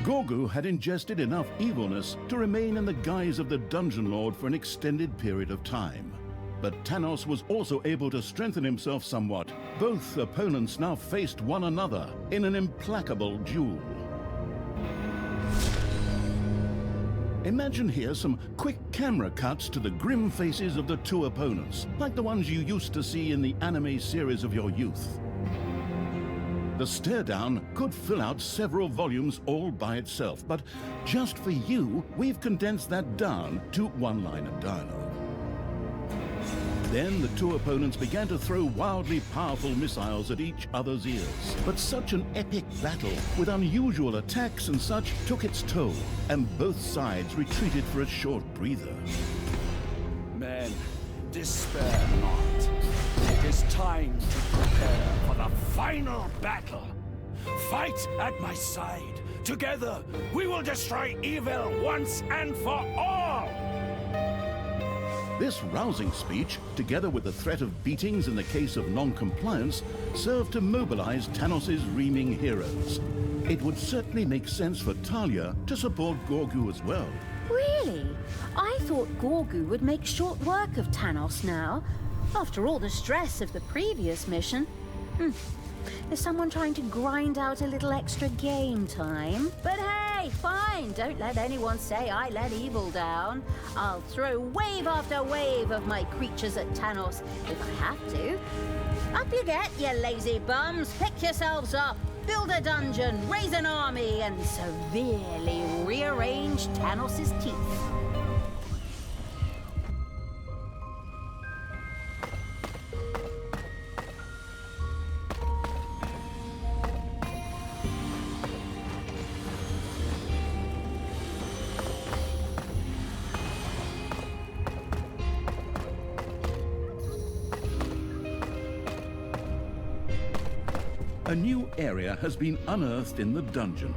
Gorgu had ingested enough evilness to remain in the guise of the Dungeon Lord for an extended period of time. But Thanos was also able to strengthen himself somewhat. Both opponents now faced one another in an implacable duel. Imagine here some quick camera cuts to the grim faces of the two opponents, like the ones you used to see in the anime series of your youth. The stare-down could fill out several volumes all by itself, but just for you, we've condensed that down to one line of dialogue. Then the two opponents began to throw wildly powerful missiles at each other's ears. But such an epic battle, with unusual attacks and such, took its toll, and both sides retreated for a short breather. Men, despair not. It is time to prepare for the final battle. Fight at my side. Together, we will destroy evil once and for all! This rousing speech, together with the threat of beatings in the case of non-compliance, served to mobilize Thanos' reaming heroes. It would certainly make sense for Talia to support Gorgu as well. Really? I thought Gorgu would make short work of Thanos now. After all the stress of the previous mission. Is someone trying to grind out a little extra game time? But hey, fine, don't let anyone say I let evil down. I'll throw wave after wave of my creatures at Thanos if I have to. Up you get, you lazy bums. Pick yourselves up, build a dungeon, raise an army, and severely rearrange Thanos' teeth. A new area has been unearthed in the dungeon.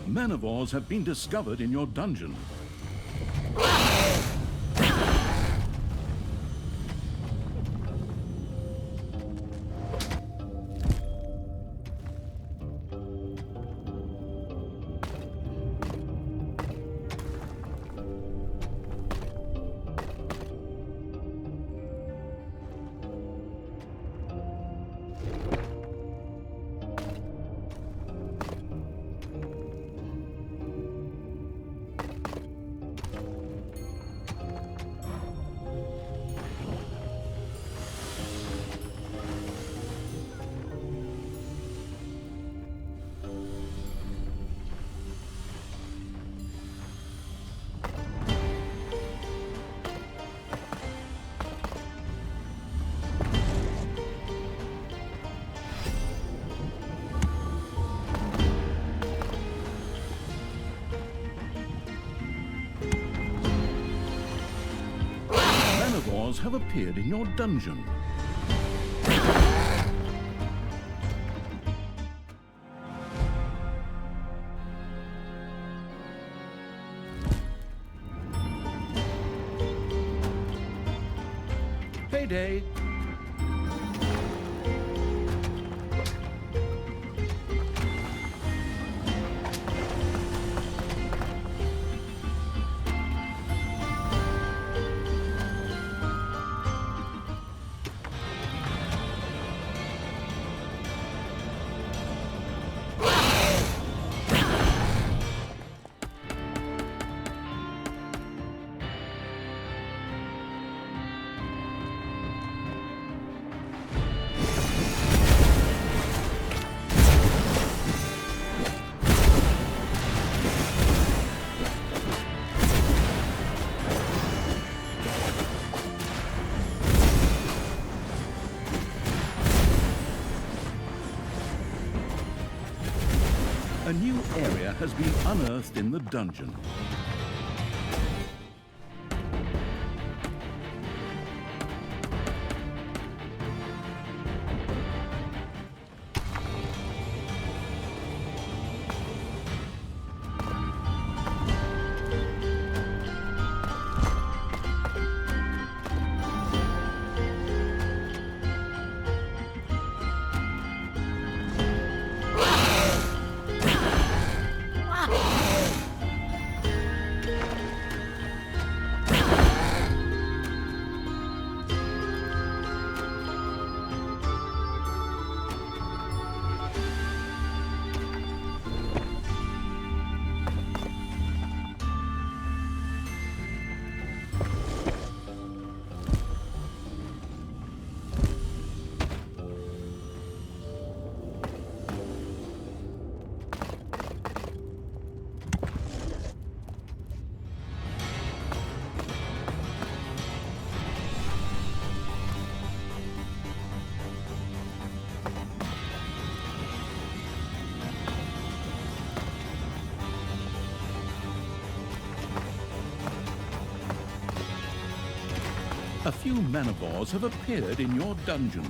Manivores have been discovered in your dungeon. have appeared in your dungeon. Payday! A new area has been unearthed in the dungeon. A few manivores have appeared in your dungeon.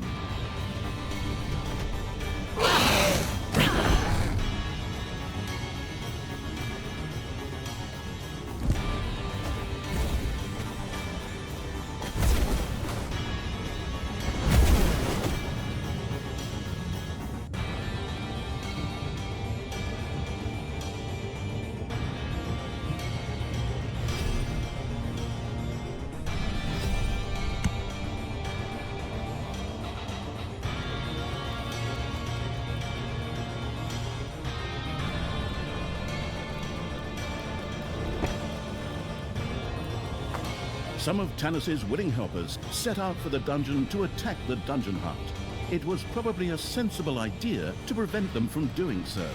Some of Tanis's willing helpers set out for the dungeon to attack the dungeon hut. It was probably a sensible idea to prevent them from doing so.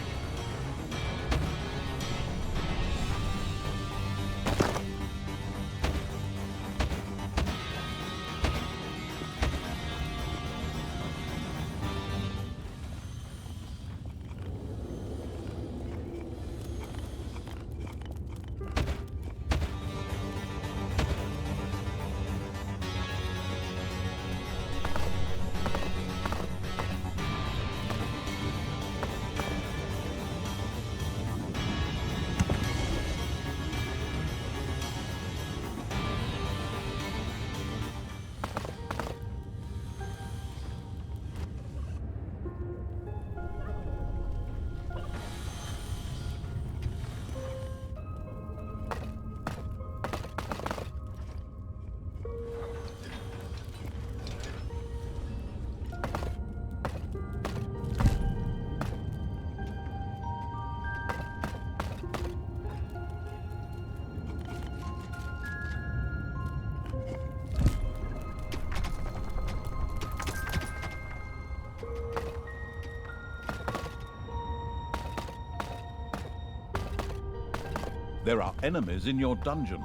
There are enemies in your dungeon.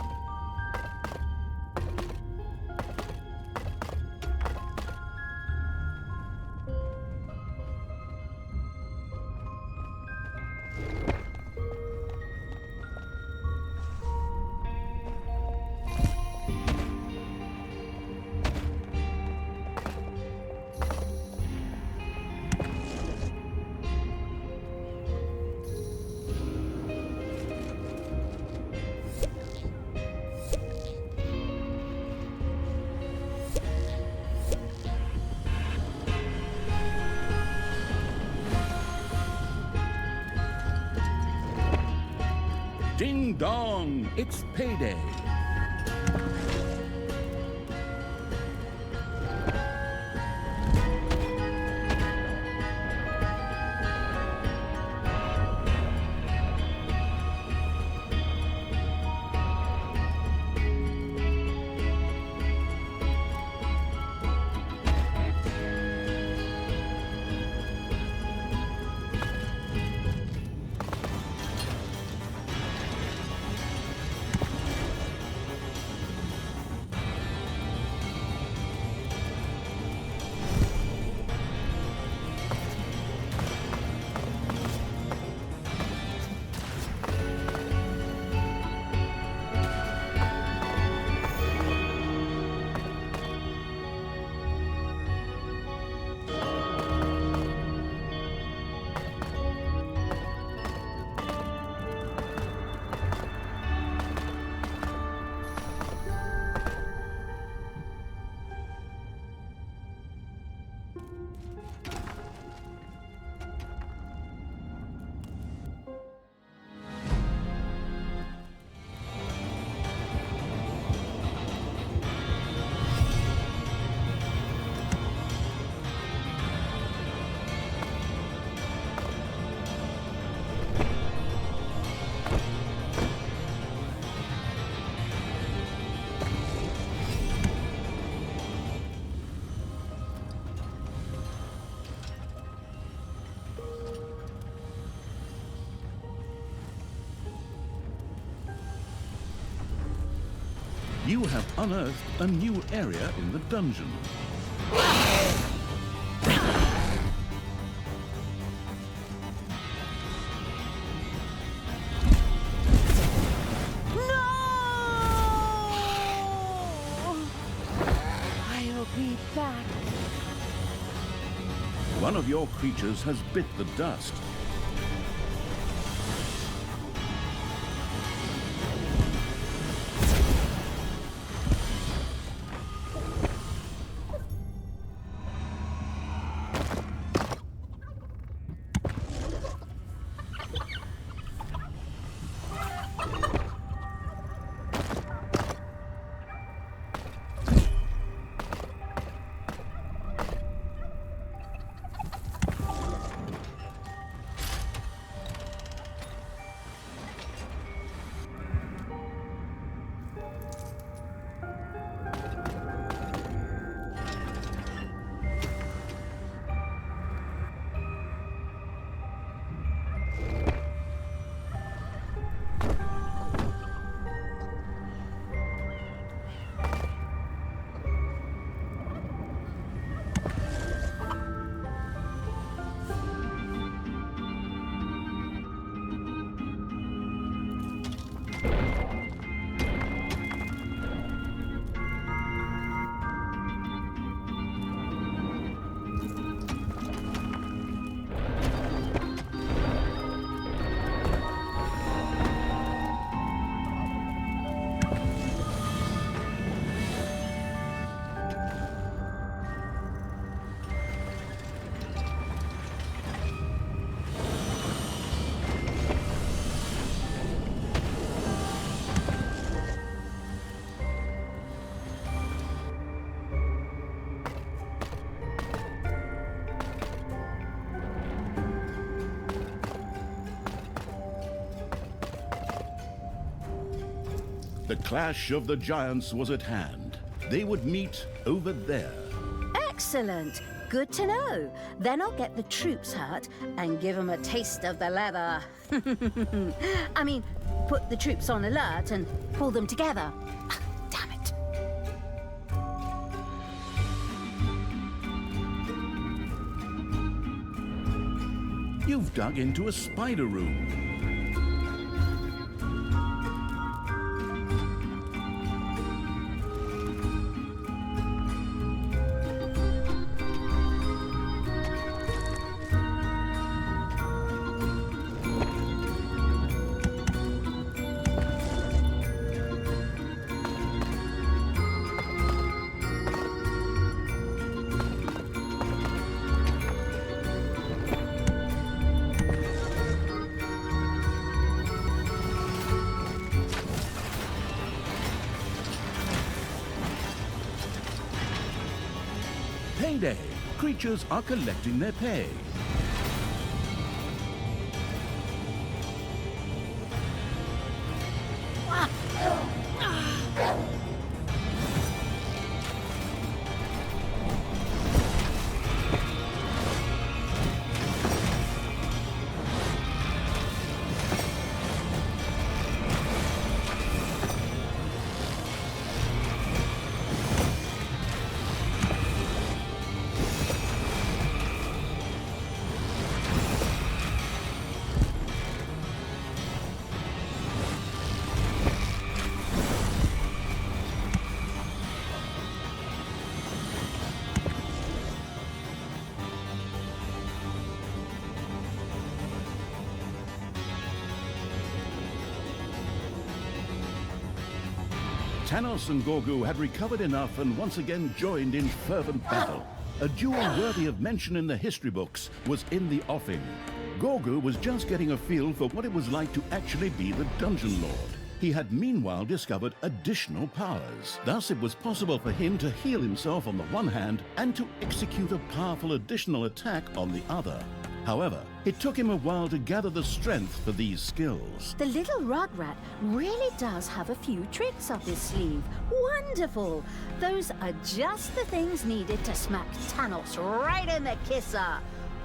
Ding dong! It's payday! You have unearthed a new area in the dungeon. No! I'll be back. One of your creatures has bit the dust. The clash of the giants was at hand. They would meet over there. Excellent. Good to know. Then I'll get the troops hurt and give them a taste of the leather. I mean, put the troops on alert and pull them together. Ah, damn it. You've dug into a spider room. Payday! Creatures are collecting their pay. Thanos and Gorgu had recovered enough and once again joined in fervent battle. A duel worthy of mention in the history books was in the offing. Gorgu was just getting a feel for what it was like to actually be the Dungeon Lord. He had meanwhile discovered additional powers. Thus, it was possible for him to heal himself on the one hand and to execute a powerful additional attack on the other. However, it took him a while to gather the strength for these skills. The little Rugrat really does have a few tricks up his sleeve. Wonderful! Those are just the things needed to smack Thanos right in the kisser.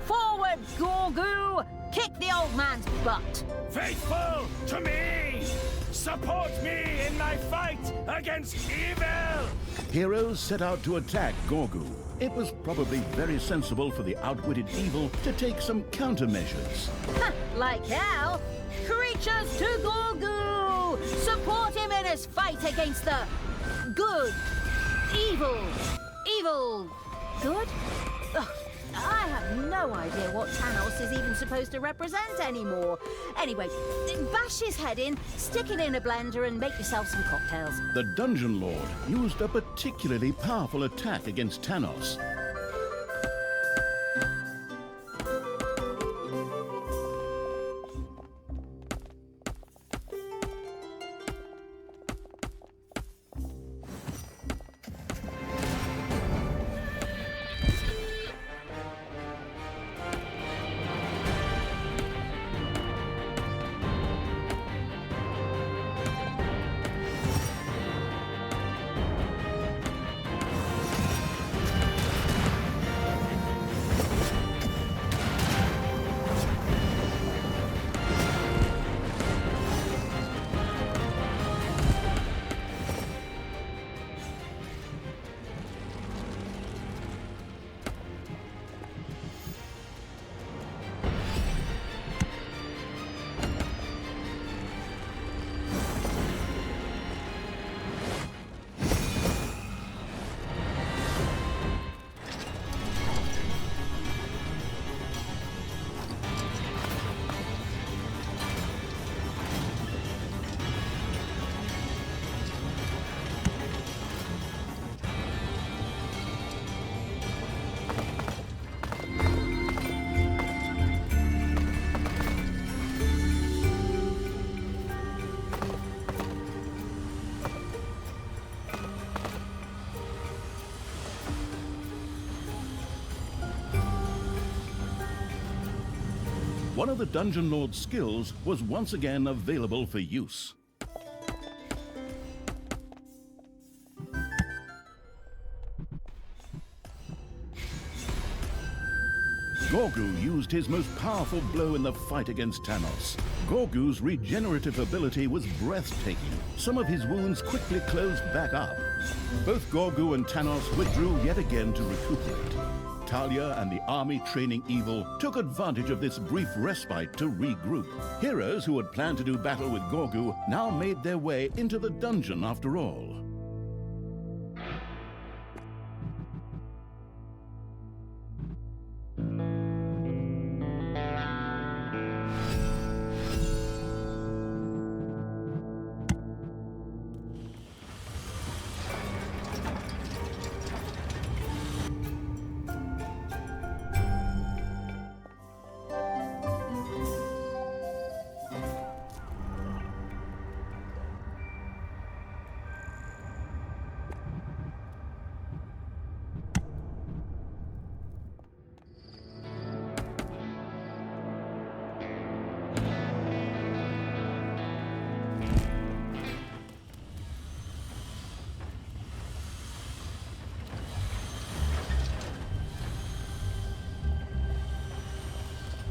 Forward, Gorgu! Kick the old man's butt! Faithful to me! Support me in my fight against evil! Heroes set out to attack Gorgu. It was probably very sensible for the outwitted evil to take some countermeasures. Ha! Like how? Creatures to Gorgu! Support him in his fight against the good, evil, good? Ugh, I have no idea what Thanos is even supposed to represent anymore. Anyway, bash his head in, stick it in a blender and make yourself some cocktails. The Dungeon Lord used a particularly powerful attack against Thanos. One of the Dungeon Lord's skills was once again available for use. Gorgu used his most powerful blow in the fight against Thanos. Gorgu's regenerative ability was breathtaking. Some of his wounds quickly closed back up. Both Gorgu and Thanos withdrew yet again to recuperate. Talia and the army training evil took advantage of this brief respite to regroup. Heroes who had planned to do battle with Gorgu now made their way into the dungeon after all.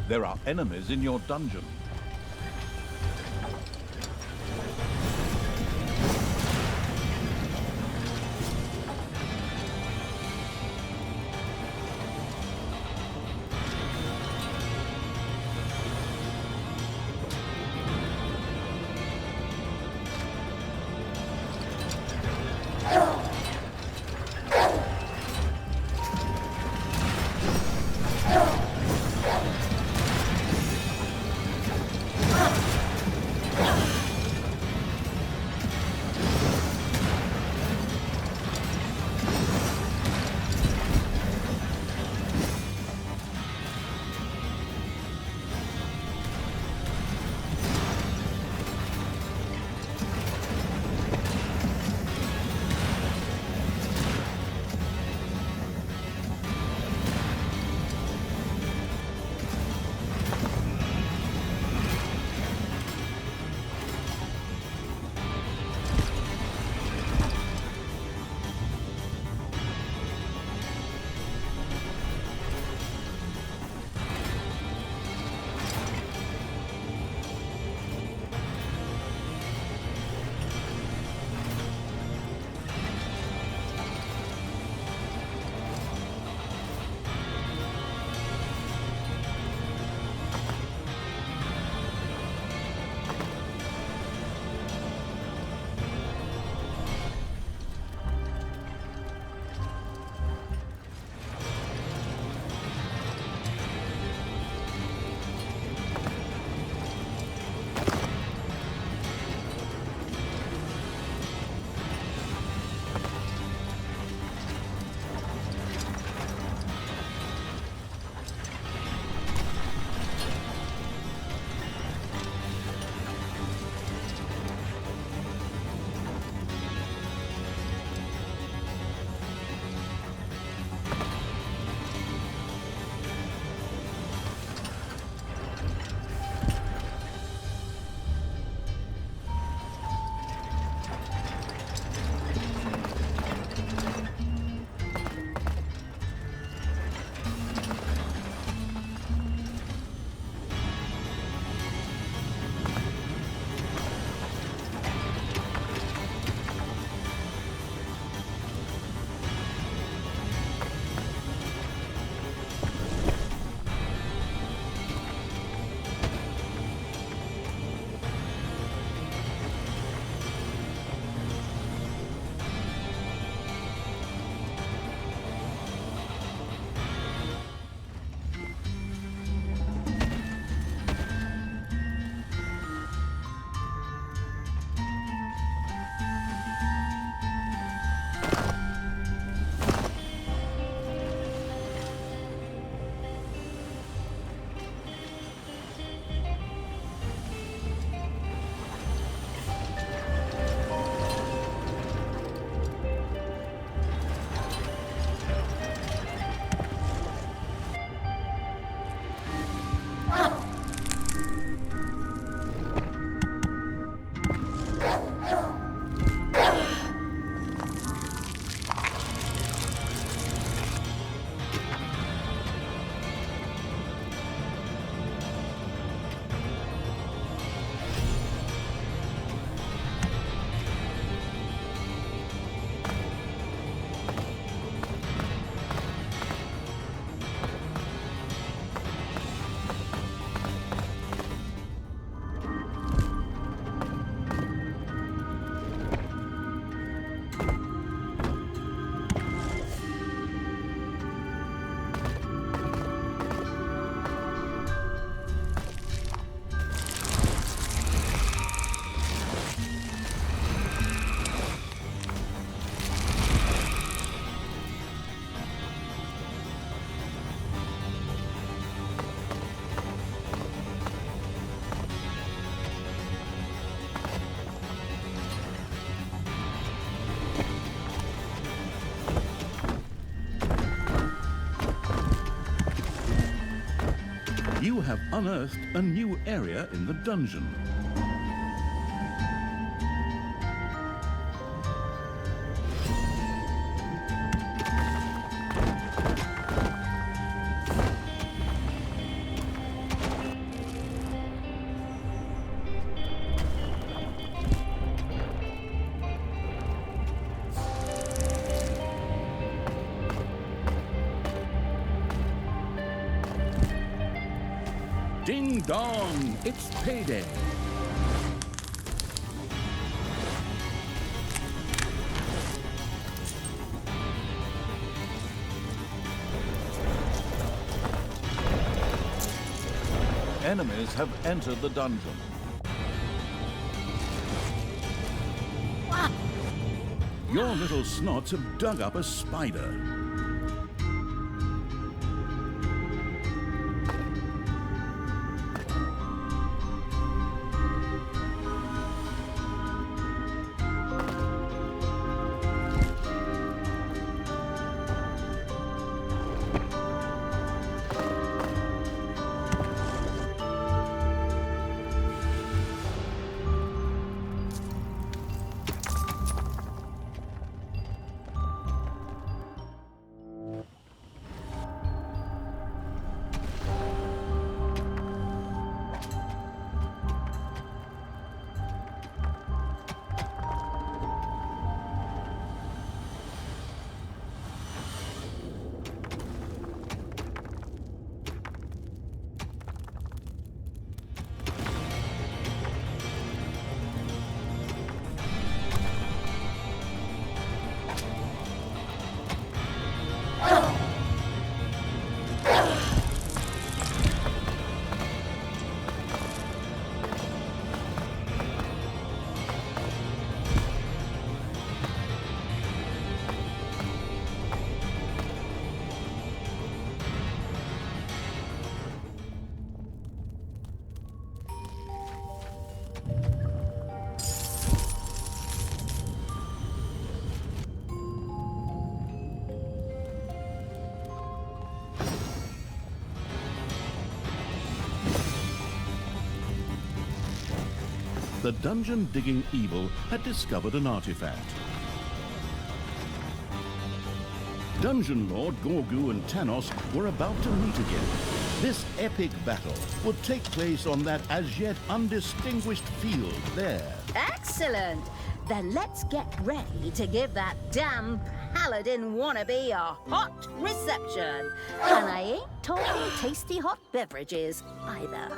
There are enemies in your dungeon. You have unearthed a new area in the dungeon. Ding dong, it's payday. Enemies have entered the dungeon. Your little snots have dug up a spider. The dungeon-digging evil had discovered an artifact. Dungeon Lord Gorgu and Tanos were about to meet again. This epic battle would take place on that as yet undistinguished field there. Excellent! Then let's get ready to give that damn paladin wannabe a hot reception. And I ain't talking tasty hot beverages either.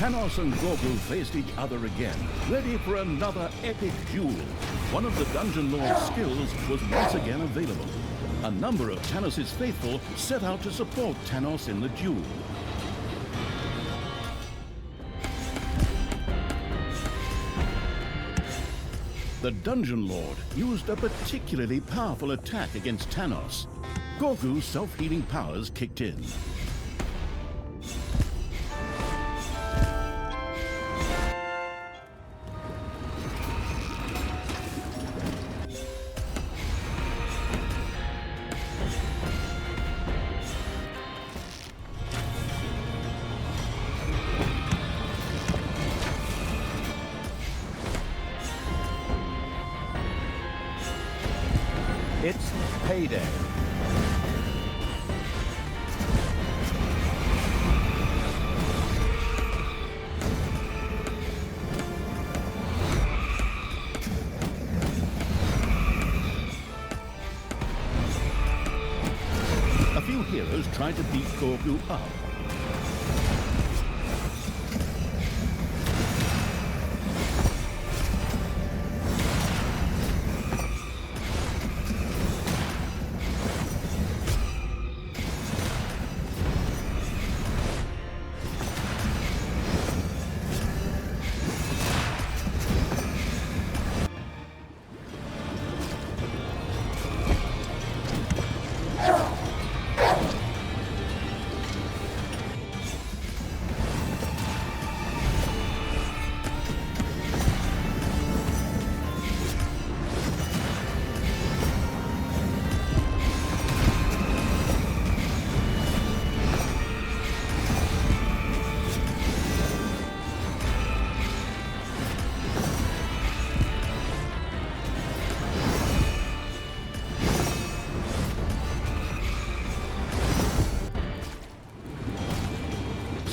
Tanos and Gorgu faced each other again, ready for another epic duel. One of the Dungeon Lord's skills was once again available. A number of Tanos' faithful set out to support Tanos in the duel. The Dungeon Lord used a particularly powerful attack against Tanos. Gorgu's self-healing powers kicked in. It's payday. A few heroes try to beat Gorgu up.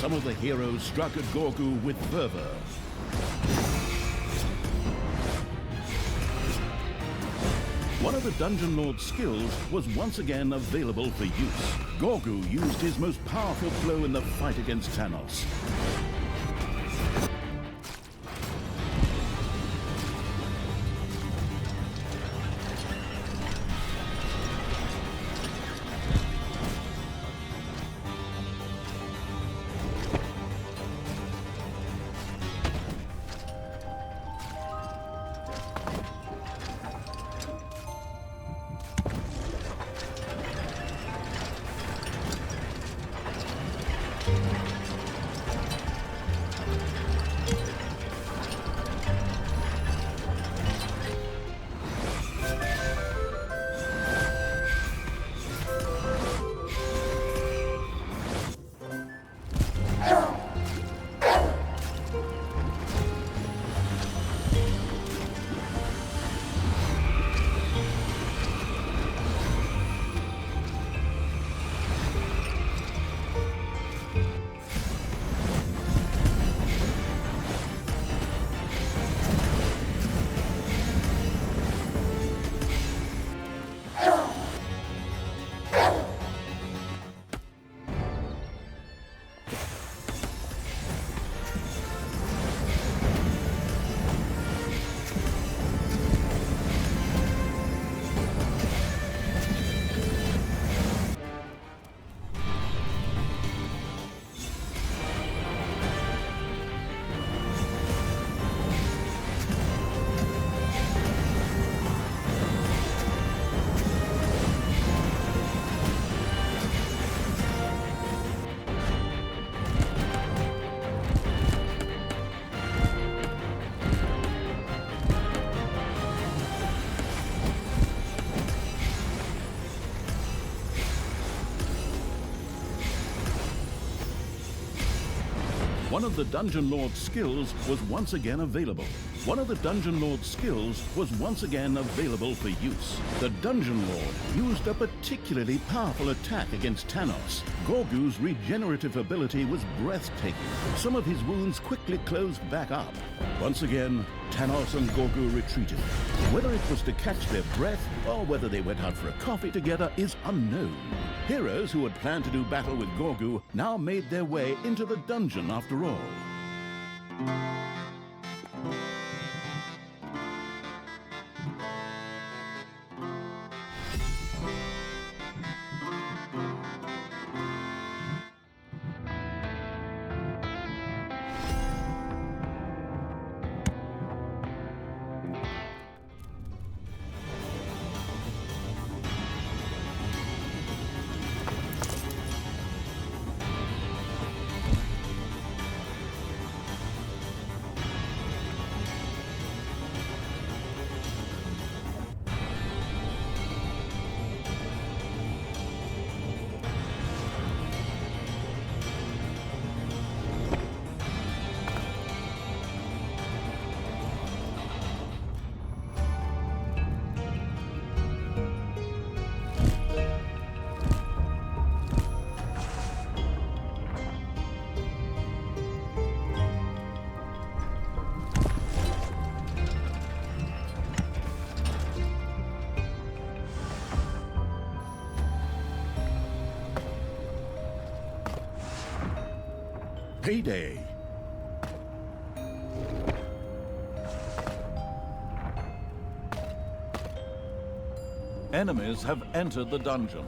Some of the heroes struck at Gorgu with fervor. One of the Dungeon Lord's skills was once again available for use. Gorgu used his most powerful blow in the fight against Thanos. One of the Dungeon Lord's skills was once again available. One of the Dungeon Lord's skills was once again available for use. The Dungeon Lord used a particularly powerful attack against Thanos. Gorgu's regenerative ability was breathtaking. Some of his wounds quickly closed back up. Once again, Thanos and Gorgu retreated. Whether it was to catch their breath or whether they went out for a coffee together is unknown. Heroes who had planned to do battle with Gorgu now made their way into the dungeon after all. payday. Enemies have entered the dungeon.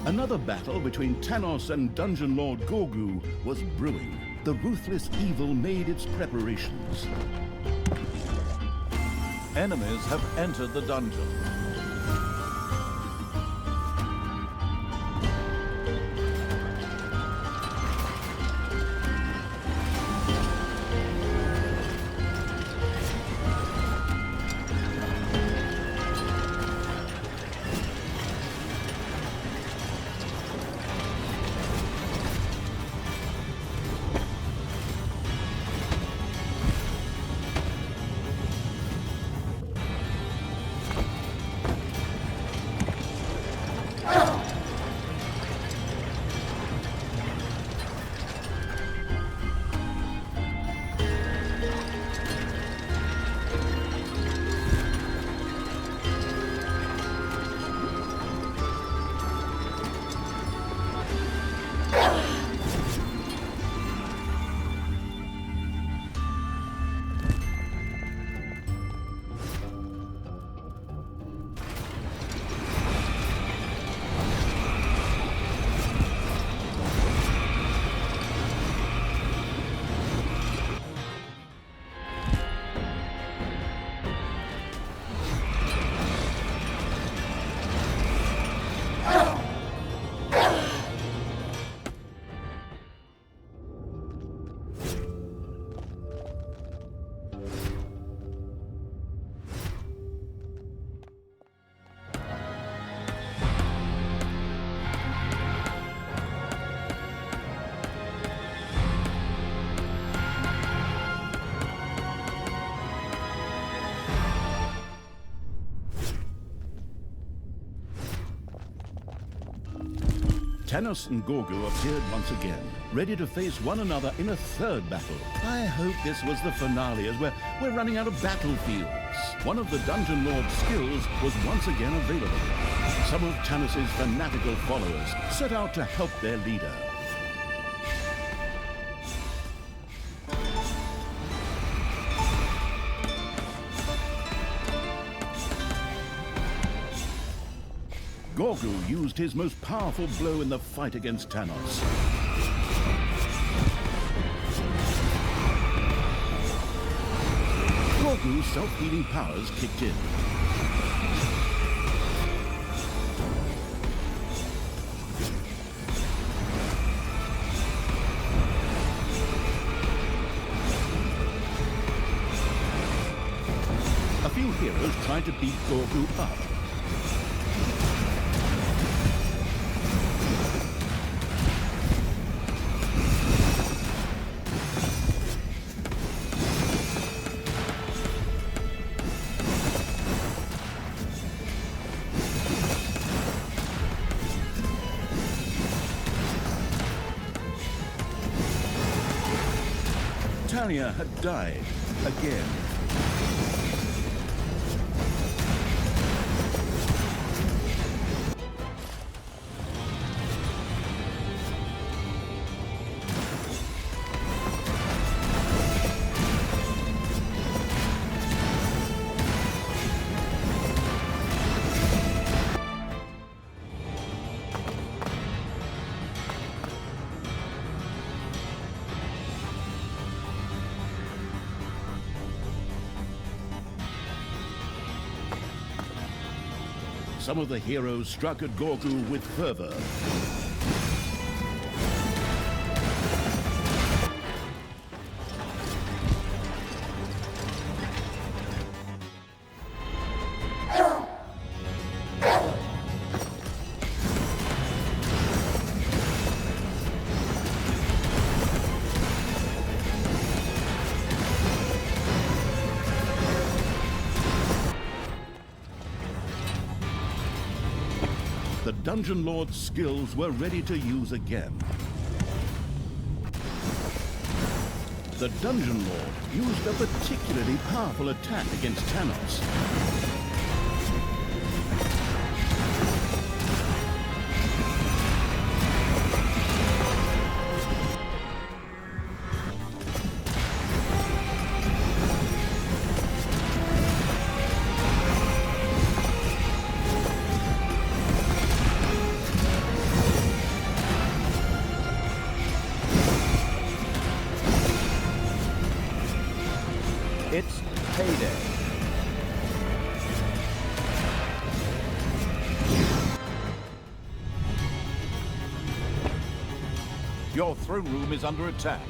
Another battle between Tanos and Dungeon Lord Gorgu was brewing. The ruthless evil made its preparations. Enemies have entered the dungeon. Tanos and Gorgu appeared once again, ready to face one another in a third battle. I hope this was the finale, as we're running out of battlefields. One of the Dungeon Lord's skills was once again available. Some of Tanos' fanatical followers set out to help their leader. Gorgu used his most powerful blow in the fight against Tanos. Gorgu's self-healing powers kicked in. A few heroes tried to beat Gorgu up. Talia had died again. Some of the heroes struck at Gorgu with fervor. The Dungeon Lord's skills were ready to use again. The Dungeon Lord used a particularly powerful attack against Tanos. Your throne room is under attack.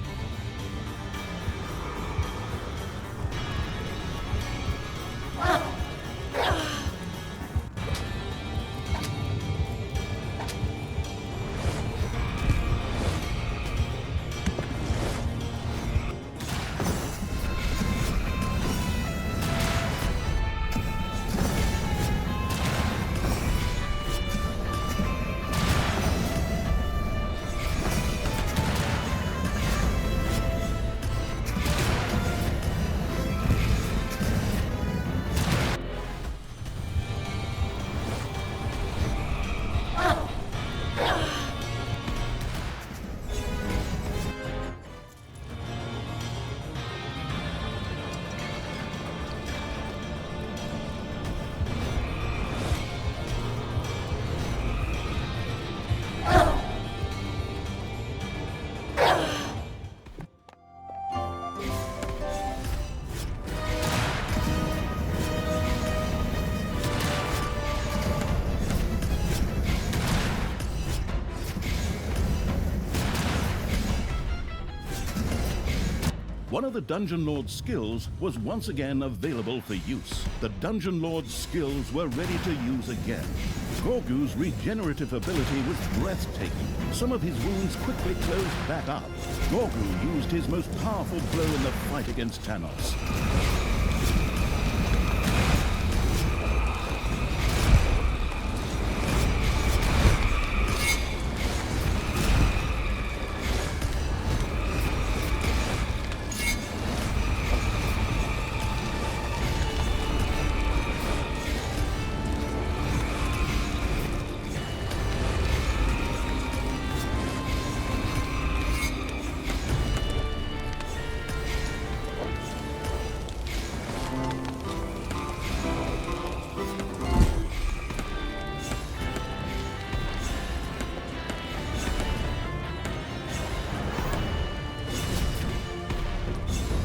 One of the Dungeon Lord's skills was once again available for use. The Dungeon Lord's skills were ready to use again. Gorgu's regenerative ability was breathtaking. Some of his wounds quickly closed back up. Gorgu used his most powerful blow in the fight against Thanos.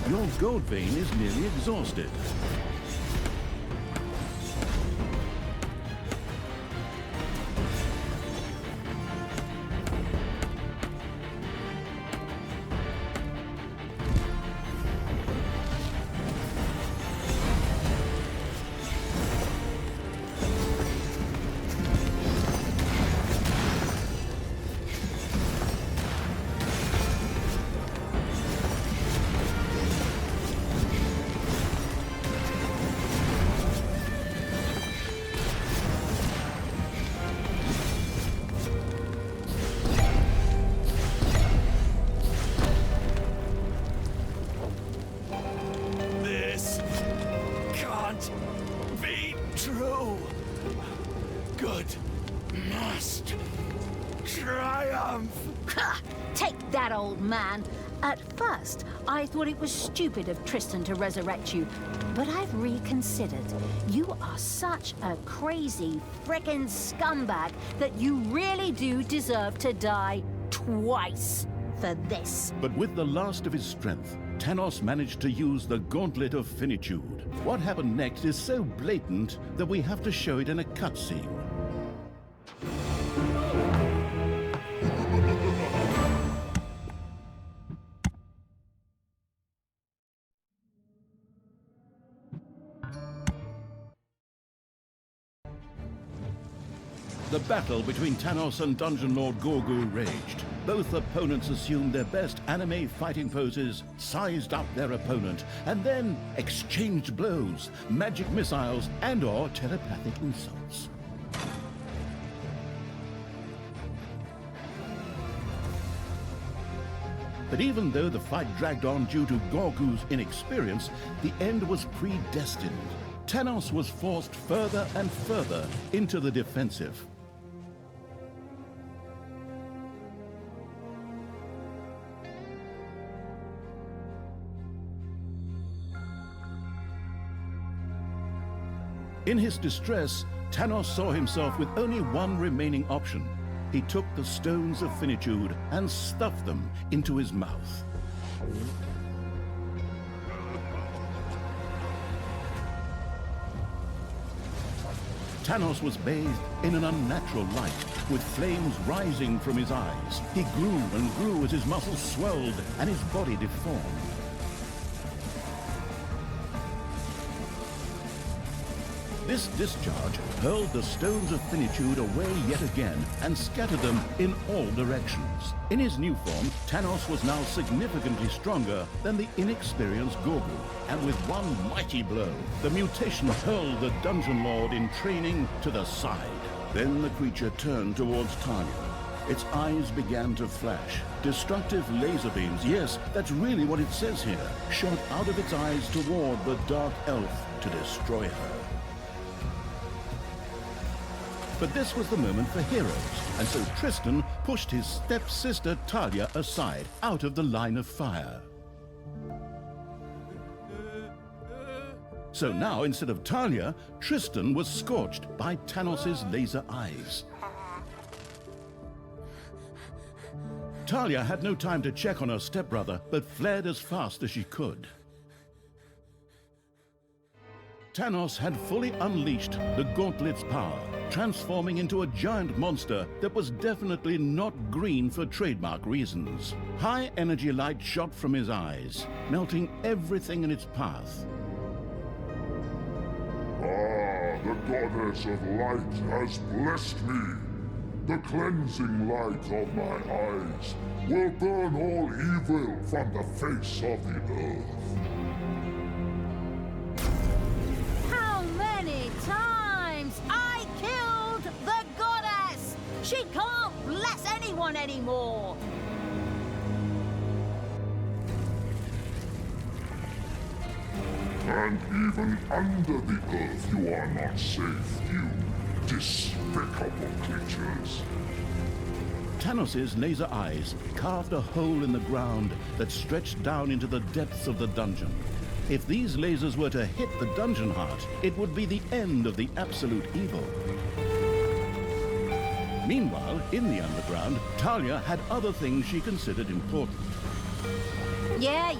Your gold vein is nearly exhausted. True. Good must triumph. Ha! Take that, old man. At first, I thought it was stupid of Tristan to resurrect you, but I've reconsidered. You are such a crazy frickin' scumbag that you really do deserve to die twice for this. But with the last of his strength, Thanos managed to use the Gauntlet of Finitude. What happened next is so blatant that we have to show it in a cutscene. The battle between Thanos and Dungeon Lord Gorgu raged. Both opponents assumed their best anime fighting poses, sized up their opponent, and then exchanged blows, magic missiles, and/or telepathic insults. But even though the fight dragged on due to Gorgu's inexperience, the end was predestined. Thanos was forced further and further into the defensive. In his distress, Thanos saw himself with only one remaining option. He took the stones of finitude and stuffed them into his mouth. Tanos was bathed in an unnatural light, with flames rising from his eyes. He grew and grew as his muscles swelled and his body deformed. This discharge hurled the stones of finitude away yet again and scattered them in all directions. In his new form, Tanos was now significantly stronger than the inexperienced Gorgu, and with one mighty blow, the mutation hurled the Dungeon Lord in training to the side. Then the creature turned towards Talia. Its eyes began to flash. Destructive laser beams, yes, that's really what it says here, shot out of its eyes toward the Dark Elf to destroy her. But this was the moment for heroes, and so Tristan pushed his stepsister Talia aside, out of the line of fire. So now, instead of Talia, Tristan was scorched by Tanos' laser eyes. Talia had no time to check on her stepbrother, but fled as fast as she could. Tanos had fully unleashed the Gauntlet's power, transforming into a giant monster that was definitely not green for trademark reasons. High energy light shot from his eyes, melting everything in its path. Ah, the goddess of light has blessed me. The cleansing light of my eyes will burn all evil from the face of the earth. She can't bless anyone anymore! And even under the earth you are not safe, you despicable creatures. Tanos' laser eyes carved a hole in the ground that stretched down into the depths of the dungeon. If these lasers were to hit the dungeon heart, it would be the end of the absolute evil. Meanwhile, in the underground, Talia had other things she considered important. Yeah,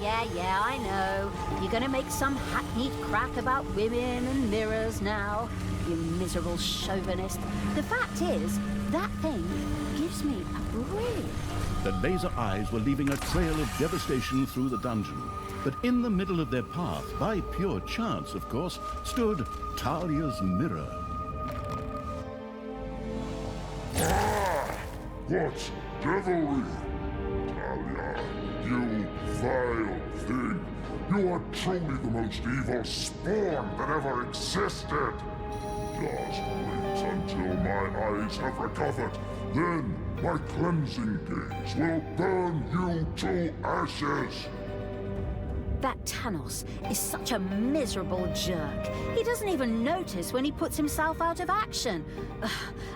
I know. You're gonna make some hackneyed crack about women and mirrors now, you miserable chauvinist. The fact is, that thing gives me a break. The laser eyes were leaving a trail of devastation through the dungeon. But in the middle of their path, by pure chance, of course, stood Talia's mirror. What devilry! Talia, you vile thing! You are truly the most evil spawn that ever existed! Just wait until my eyes have recovered. Then my cleansing gaze will burn you to ashes! That Tanos is such a miserable jerk. He doesn't even notice when he puts himself out of action.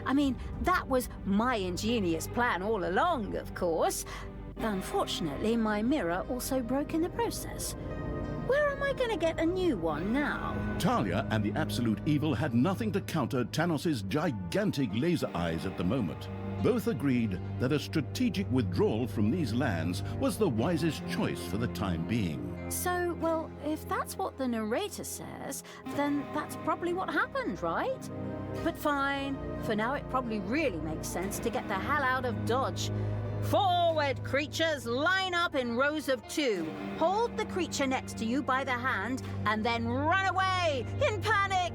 I mean, that was my ingenious plan all along, of course. Unfortunately, my mirror also broke in the process. Where am I going to get a new one now? Talia and the Absolute Evil had nothing to counter Tanos' gigantic laser eyes at the moment. Both agreed that a strategic withdrawal from these lands was the wisest choice for the time being. So, well, if that's what the narrator says, then that's probably what happened, right? But fine. For now, it probably really makes sense to get the hell out of Dodge. Forward, creatures! Line up in rows of 2. Hold the creature next to you by the hand, and then run away in panic!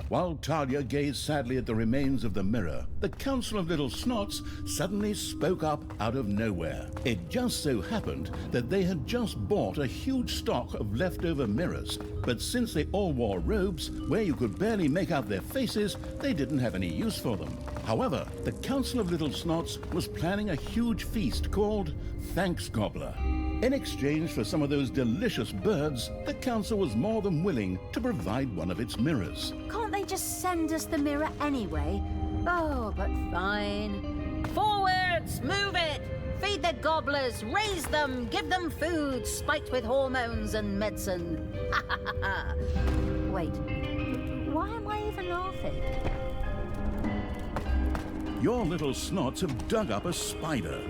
While Talia gazed sadly at the remains of the mirror, the Council of Little Snots suddenly spoke up out of nowhere. It just so happened that they had just bought a huge stock of leftover mirrors, but since they all wore robes, where you could barely make out their faces, they didn't have any use for them. However, the Council of Little Snots was planning a huge feast called Thanks Gobbler. In exchange for some of those delicious birds, the council was more than willing to provide one of its mirrors. Can't they just send us the mirror anyway? Oh, but fine. Forwards! Move it! Feed the gobblers! Raise them! Give them food! Spiked with hormones and medicine! Wait, why am I even laughing? Your little snots have dug up a spider.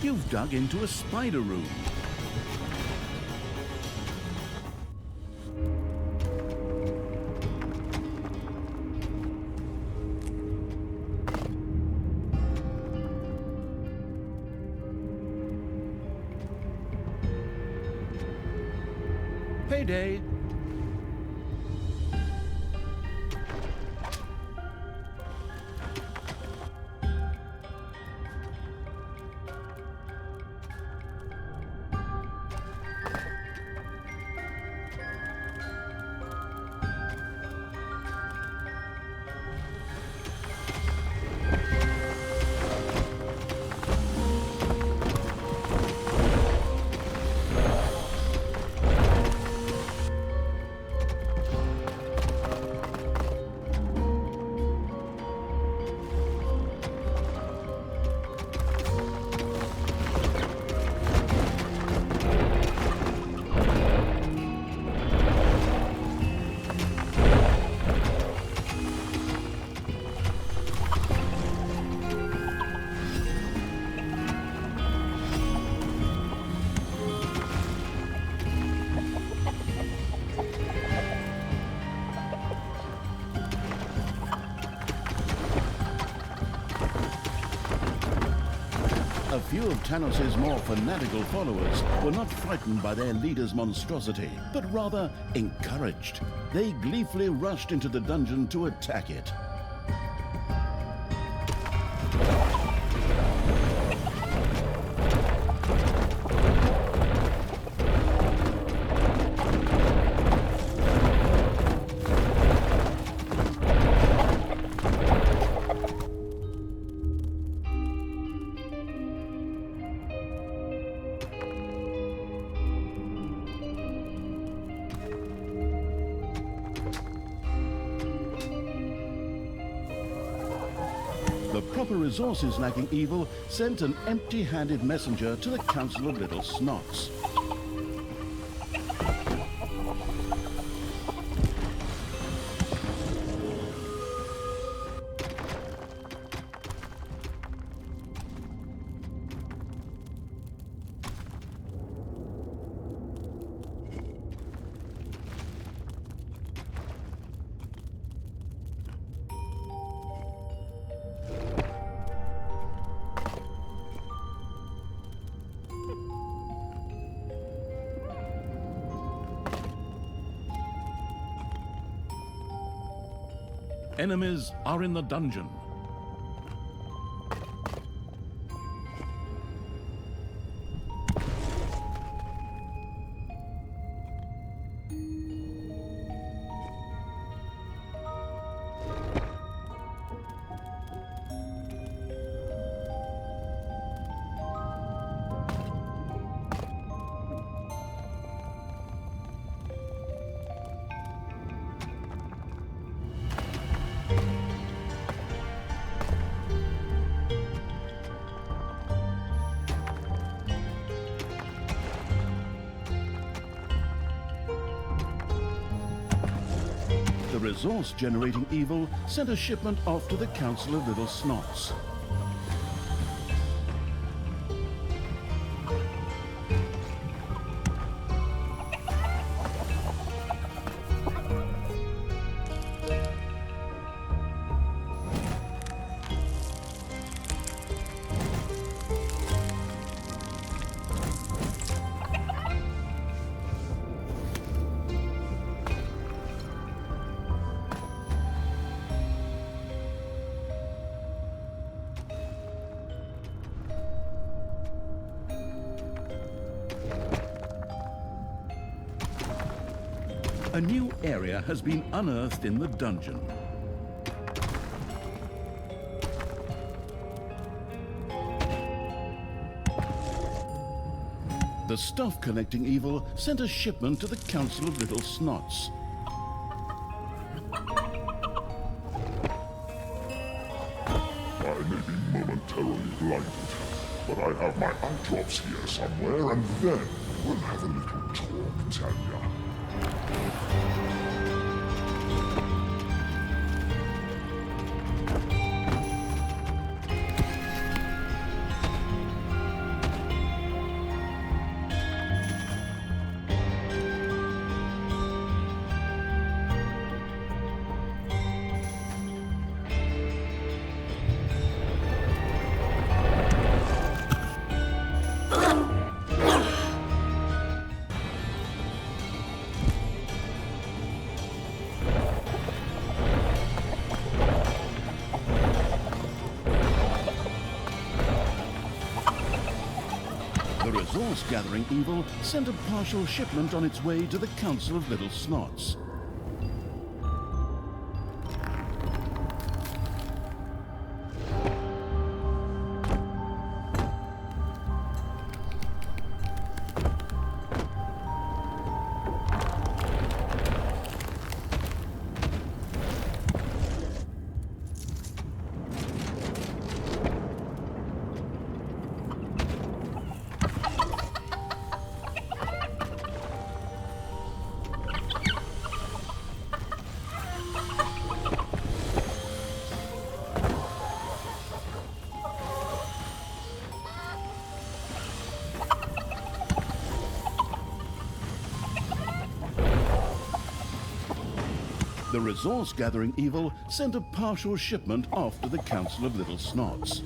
You've dug into a spider room. Payday. A few of Tanos's more fanatical followers were not frightened by their leader's monstrosity, but rather encouraged. They gleefully rushed into the dungeon to attack it. The proper resources lacking evil sent an empty-handed messenger to the Council of Little Snots. Enemies are in the dungeon. The resource-generating evil sent a shipment off to the Council of Little Snots. A new area has been unearthed in the dungeon. The stuff-collecting evil sent a shipment to the Council of Little Snots. I may be momentarily blinded, but I have my eye drops here somewhere, and then we'll have a little talk, Tanya. resource-gathering evil sent a partial shipment on its way to the Council of Little Snots. The resource-gathering evil sent a partial shipment off to the Council of Little Snots.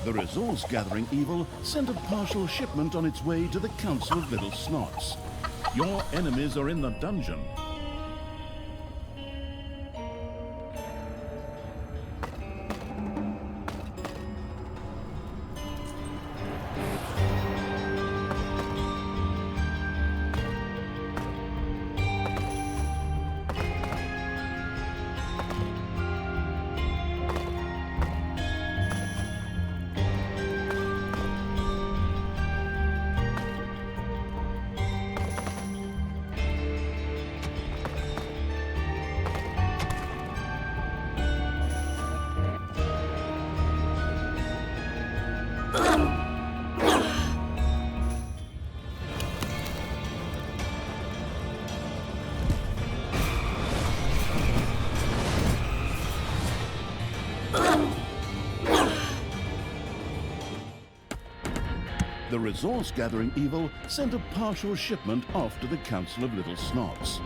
The resource-gathering evil sent a partial shipment on its way to the Council of Little Snots. Your enemies are in the dungeon. The resource-gathering evil sent a partial shipment off to the Council of Little Snots.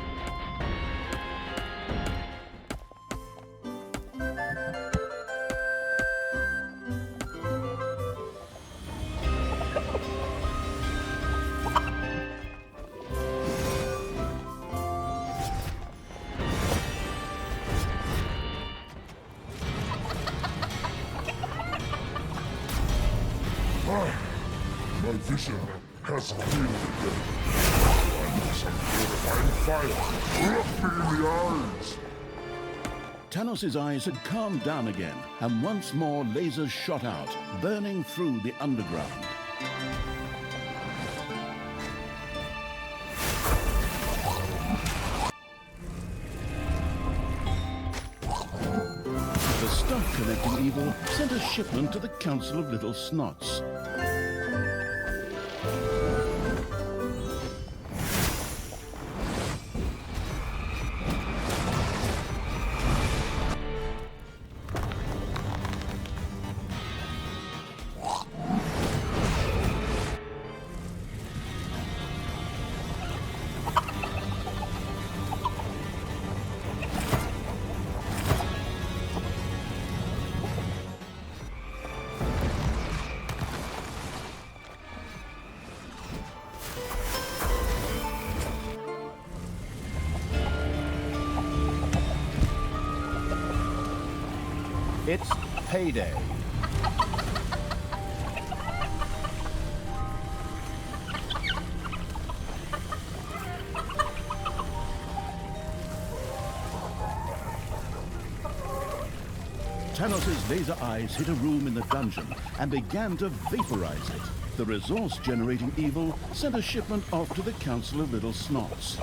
My vision has cleared again. I need some purifying fire. Look me in the eyes! Tanos's eyes had calmed down again, and once more lasers shot out, burning through the underground. The stuff-collecting evil sent a shipment to the Council of Little Snots. It's payday. Tanos's laser eyes hit a room in the dungeon and began to vaporize it. The resource-generating evil sent a shipment off to the Council of Little Snots.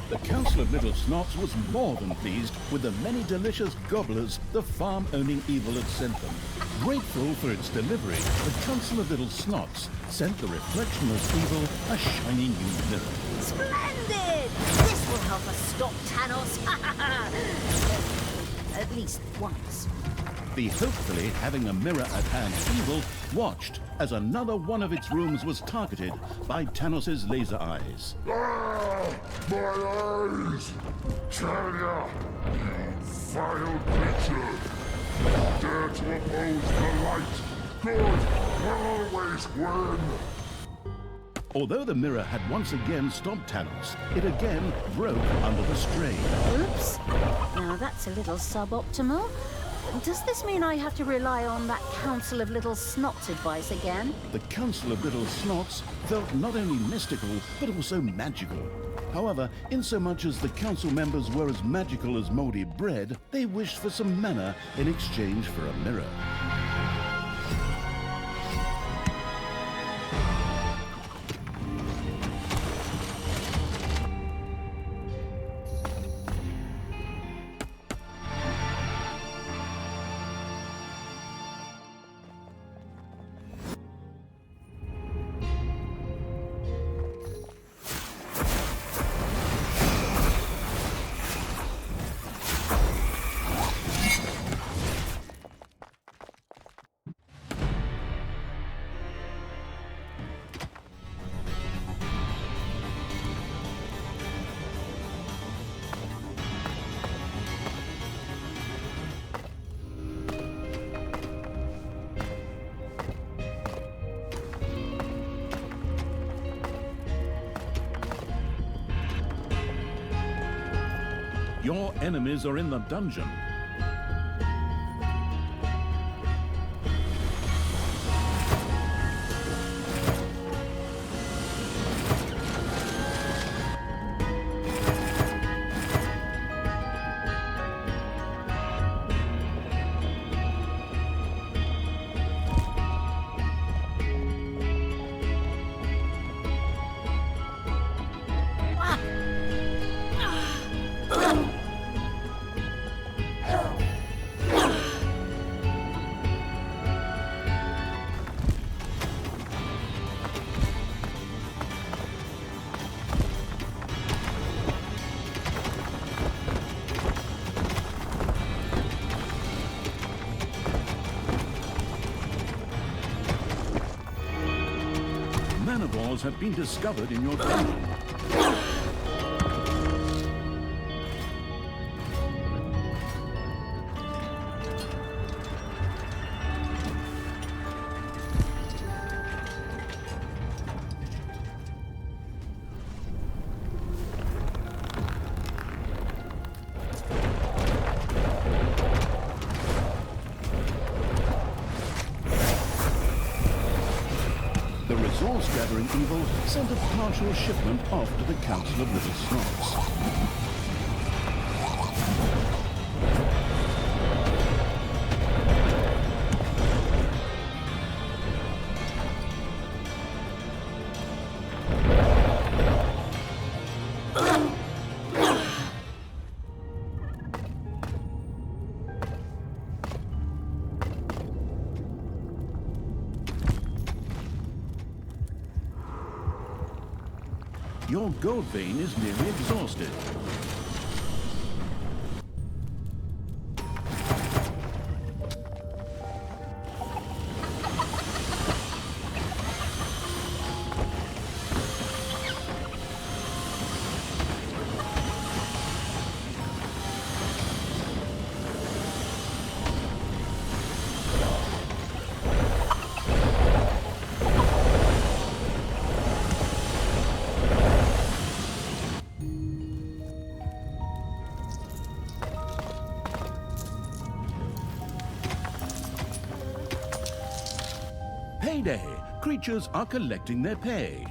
The Council of Little Snots was more than pleased with the many delicious gobblers the farm-owning evil had sent them. Grateful for its delivery, the Council of Little Snots sent the reflectionless evil a shiny new mirror. Splendid! This will help us stop Thanos. At least once. The hopefully having a mirror at hand evil watched as another one of its rooms was targeted by Tanos's laser eyes. Ah! My eyes! Tell ya! You vile creature! Dare to oppose the light! Good will always win! Although the mirror had once again stopped Thanos, it again broke under the strain. Oops. Now that's a little suboptimal. Does this mean I have to rely on that Council of Little Snots advice again? The Council of Little Snots felt not only mystical, but also magical. However, insomuch as the council members were as magical as moldy bread, they wished for some mana in exchange for a mirror. Your enemies are in the dungeon. Manivores have been discovered in your dungeon. The resource-gathering evil sent a partial shipment off to the Council of Little Snots. Your gold vein is nearly exhausted. payday. Creatures are collecting their pay.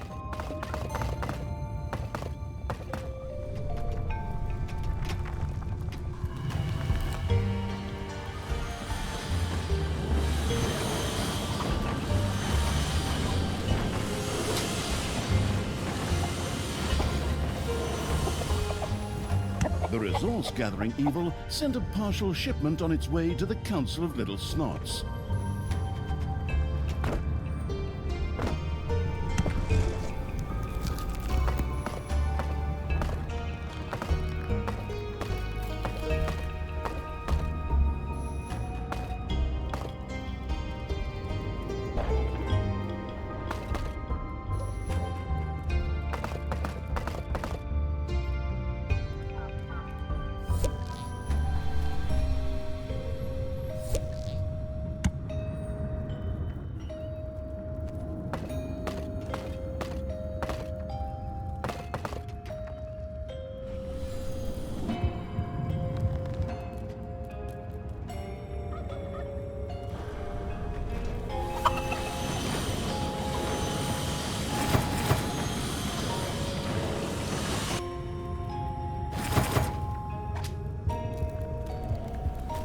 The resource-gathering evil sent a partial shipment on its way to the Council of Little Snots.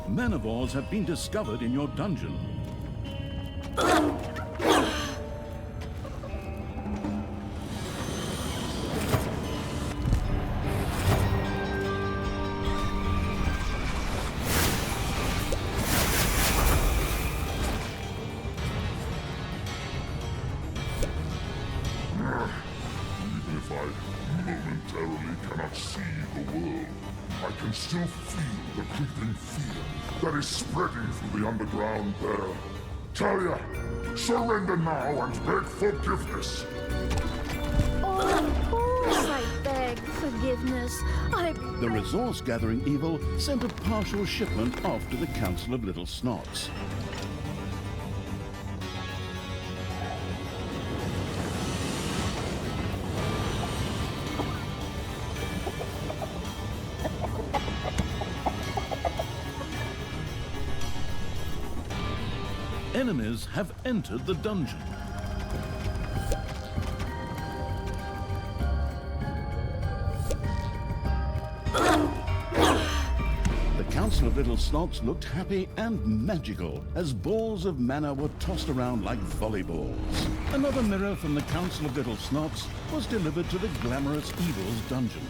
Manivores have been discovered in your dungeon. Even if I momentarily cannot see the world, I can still feel the creeping fear that is spreading through the underground there. Talia, surrender now and beg forgiveness. Oh, of course I beg forgiveness. The resource-gathering evil sent a partial shipment off to the Council of Little Snots. Enemies have entered the dungeon. The Council of Little Snots looked happy and magical as balls of mana were tossed around like volleyballs. Another mirror from the Council of Little Snots was delivered to the glamorous Evil's dungeon.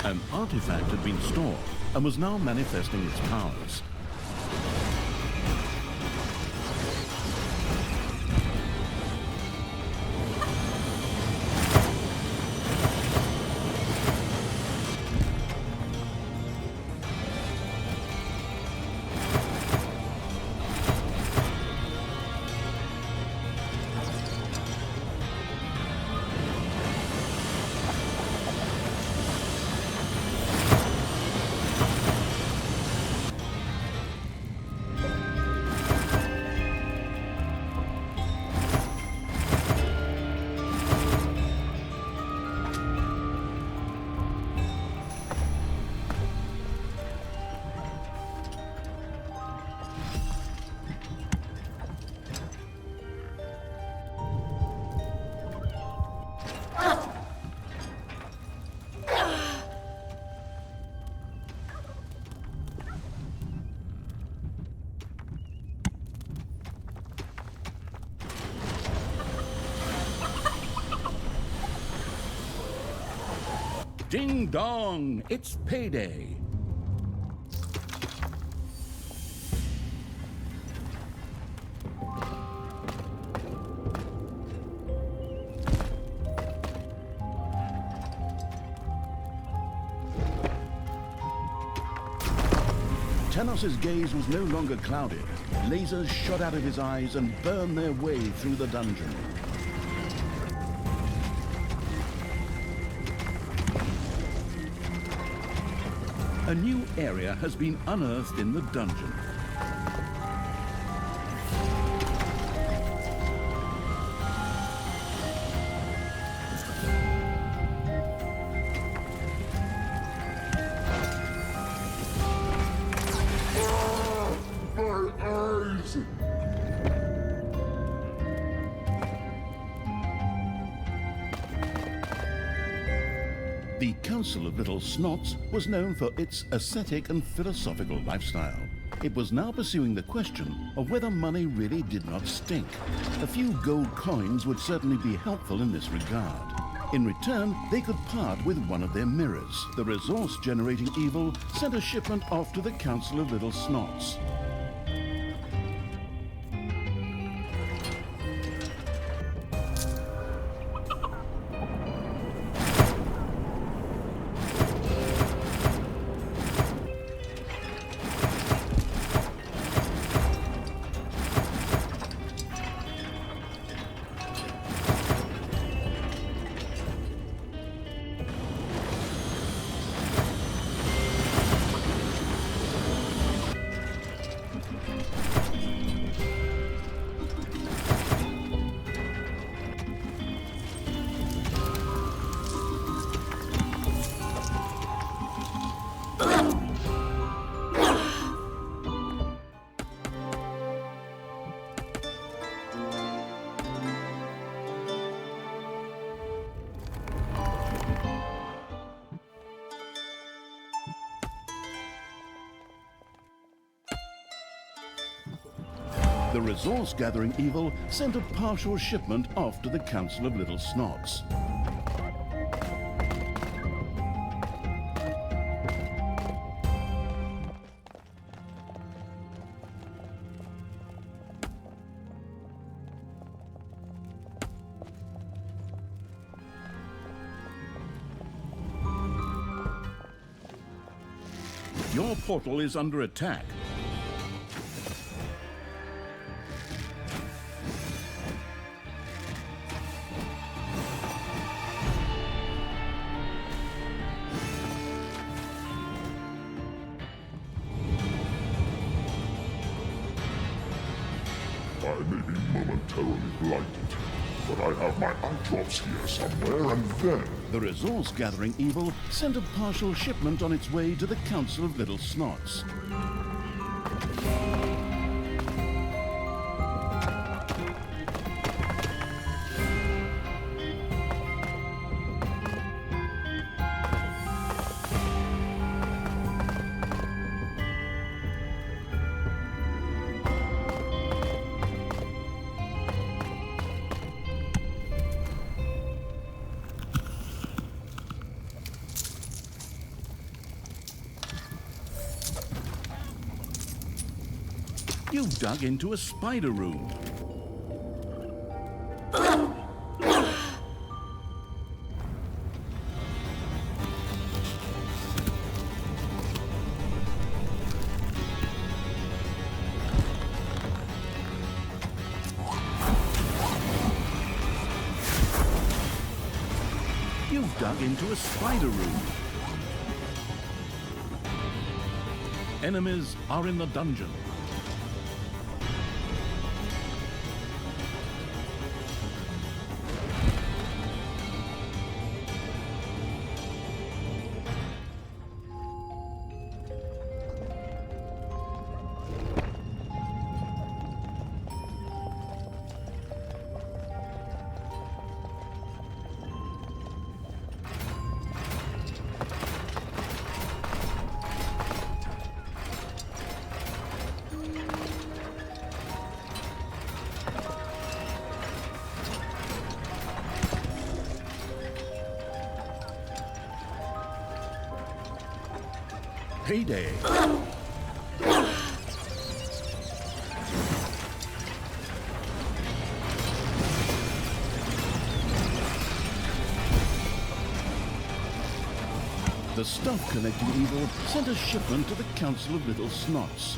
An artifact had been stored and was now manifesting its powers. Ding dong, it's payday. Tanos's gaze was no longer clouded. Lasers shot out of his eyes and burned their way through the dungeon. A new area has been unearthed in the dungeon. The Council of Little Snots was known for its ascetic and philosophical lifestyle. It was now pursuing the question of whether money really did not stink. A few gold coins would certainly be helpful in this regard. In return, they could part with one of their mirrors. The resource-generating evil sent a shipment off to the Council of Little Snots. The resource-gathering evil sent a partial shipment off to the Council of Little Snots. Your portal is under attack. I may be momentarily blinded, but I have my eye drops here somewhere, and then... The resource-gathering evil sent a partial shipment on its way to the Council of Little Snots. You've dug into a spider room. You've dug into a spider room. Enemies are in the dungeon. Payday. The stuff collecting evil sent a shipment to the Council of Little Snots.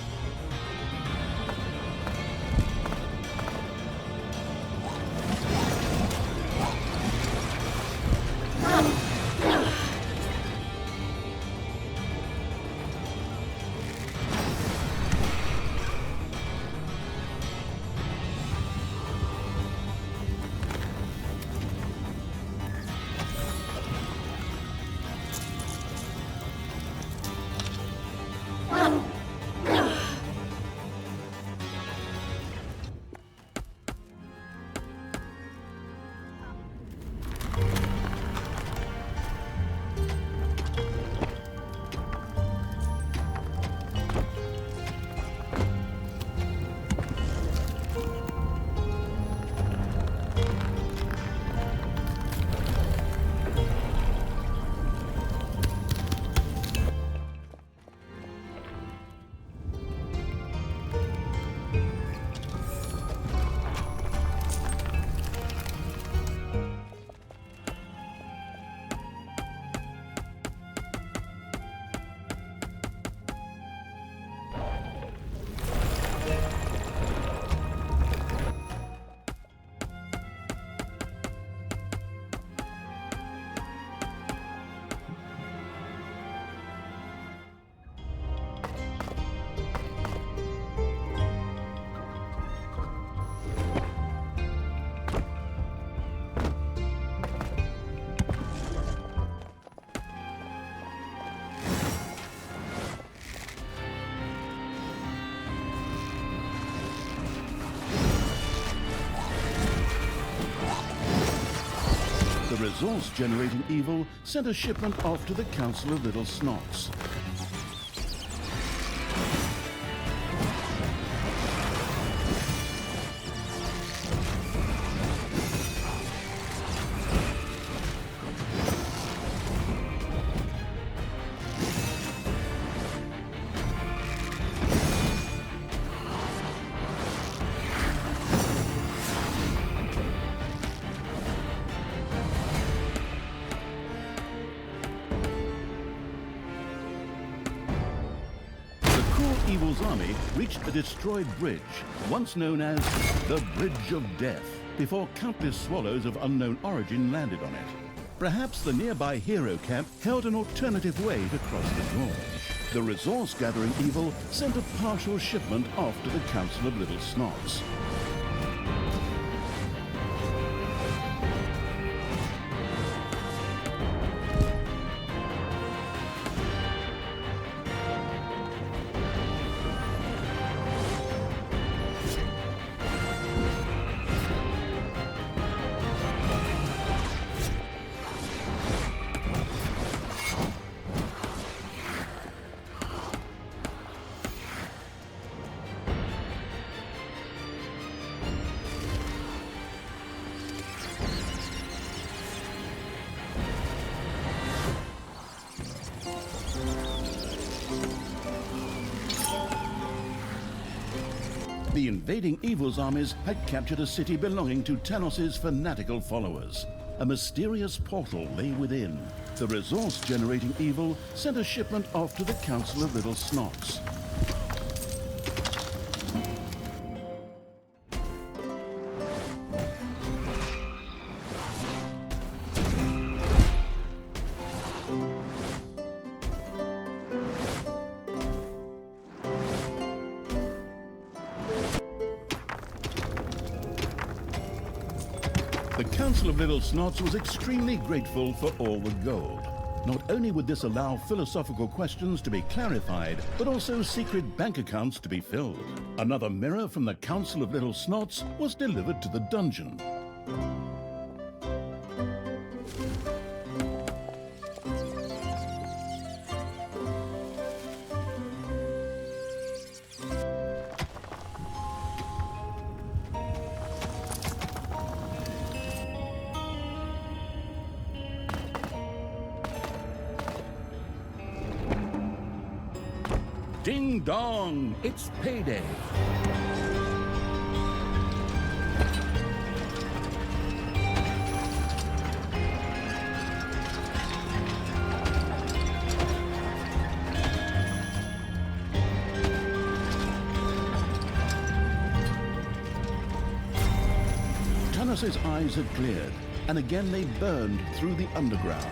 The resource-generating evil sent a shipment off to the Council of Little Snots. Evil's army reached a destroyed bridge, once known as the Bridge of Death, before countless swallows of unknown origin landed on it. Perhaps the nearby hero camp held an alternative way to cross the gorge. The resource-gathering evil sent a partial shipment off to the Council of Little Snots. The invading evil's armies had captured a city belonging to Tanos's fanatical followers. A mysterious portal lay within. The resource-generating evil sent a shipment off to the Council of Little Snots. The Council of Little Snots was extremely grateful for all the gold. Not only would this allow philosophical questions to be clarified, but also secret bank accounts to be filled. Another mirror from the Council of Little Snots was delivered to the dungeon. Ding dong, it's payday. Thanos' eyes had cleared, and again they burned through the underground.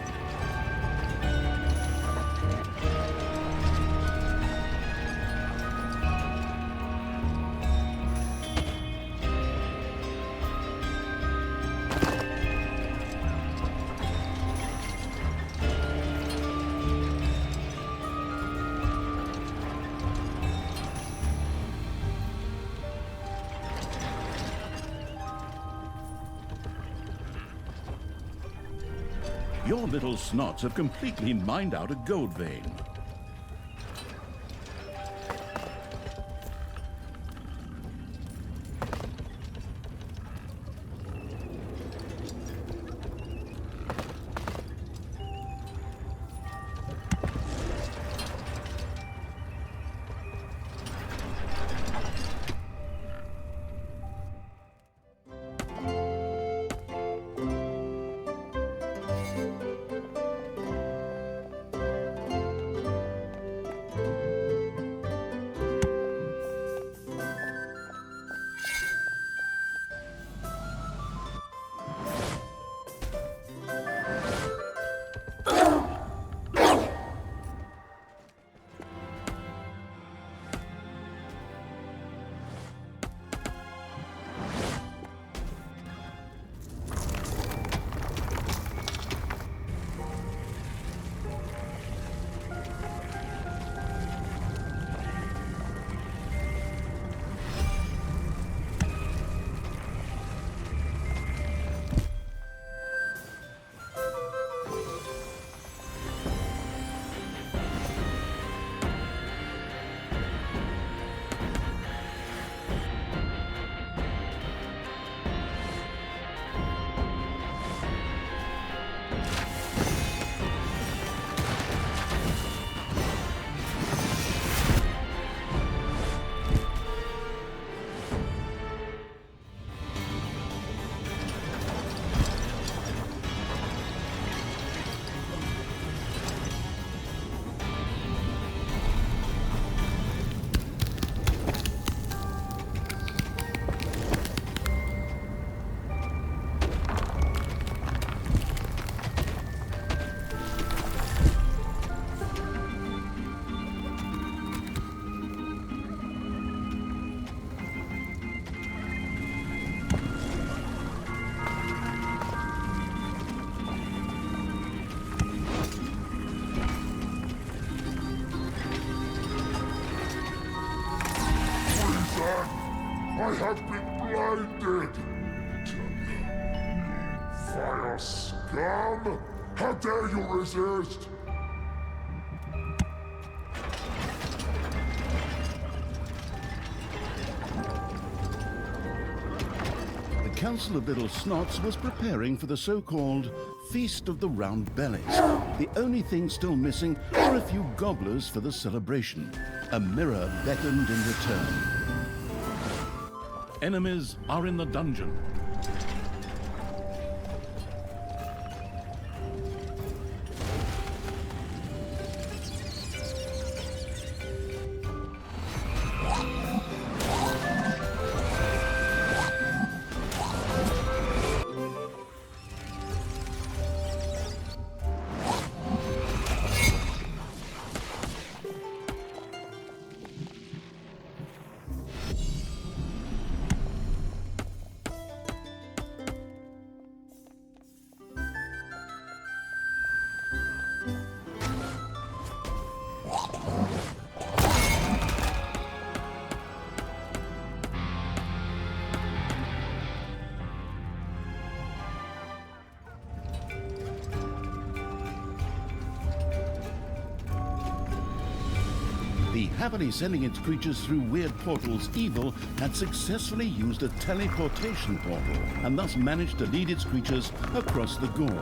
Your little snots have completely mined out a gold vein. I have been blinded! You vile scum! How dare you resist? The Council of Little Snots was preparing for the so-called Feast of the Round Bellies. The only thing still missing were a few gobblers for the celebration. A mirror beckoned in return. Enemies are in the dungeon. The happily sending its creatures through weird portals evil had successfully used a teleportation portal and thus managed to lead its creatures across the gorge.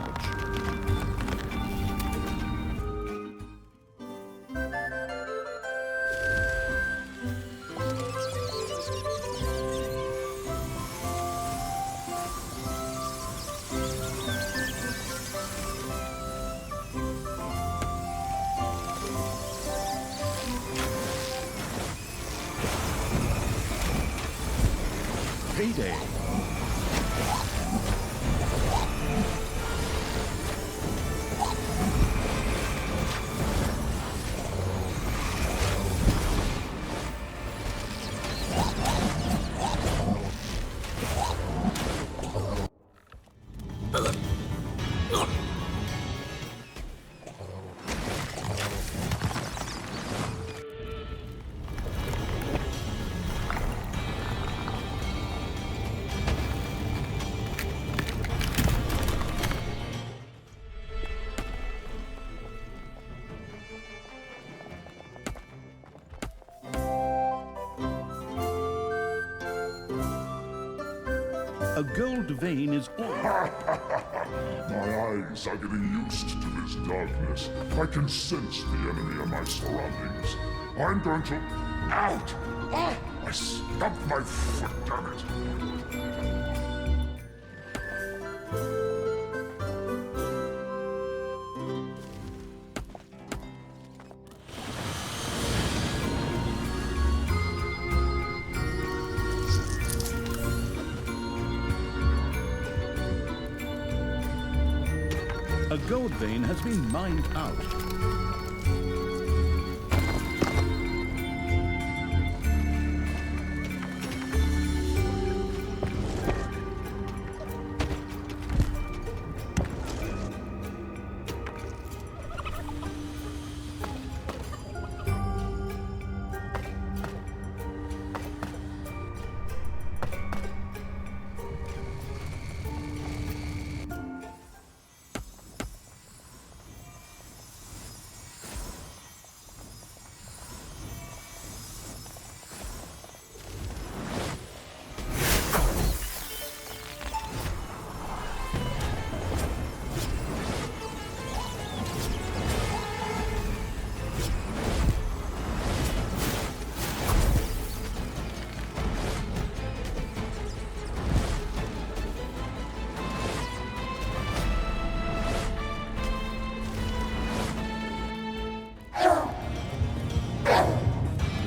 payday. A gold vein is all... My eyes are getting used to this darkness. I can sense the enemy in my surroundings. I'm going to... Out! Ah! I stumped my foot, damn it! A gold vein has been mined out.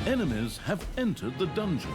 Enemies have entered the dungeon.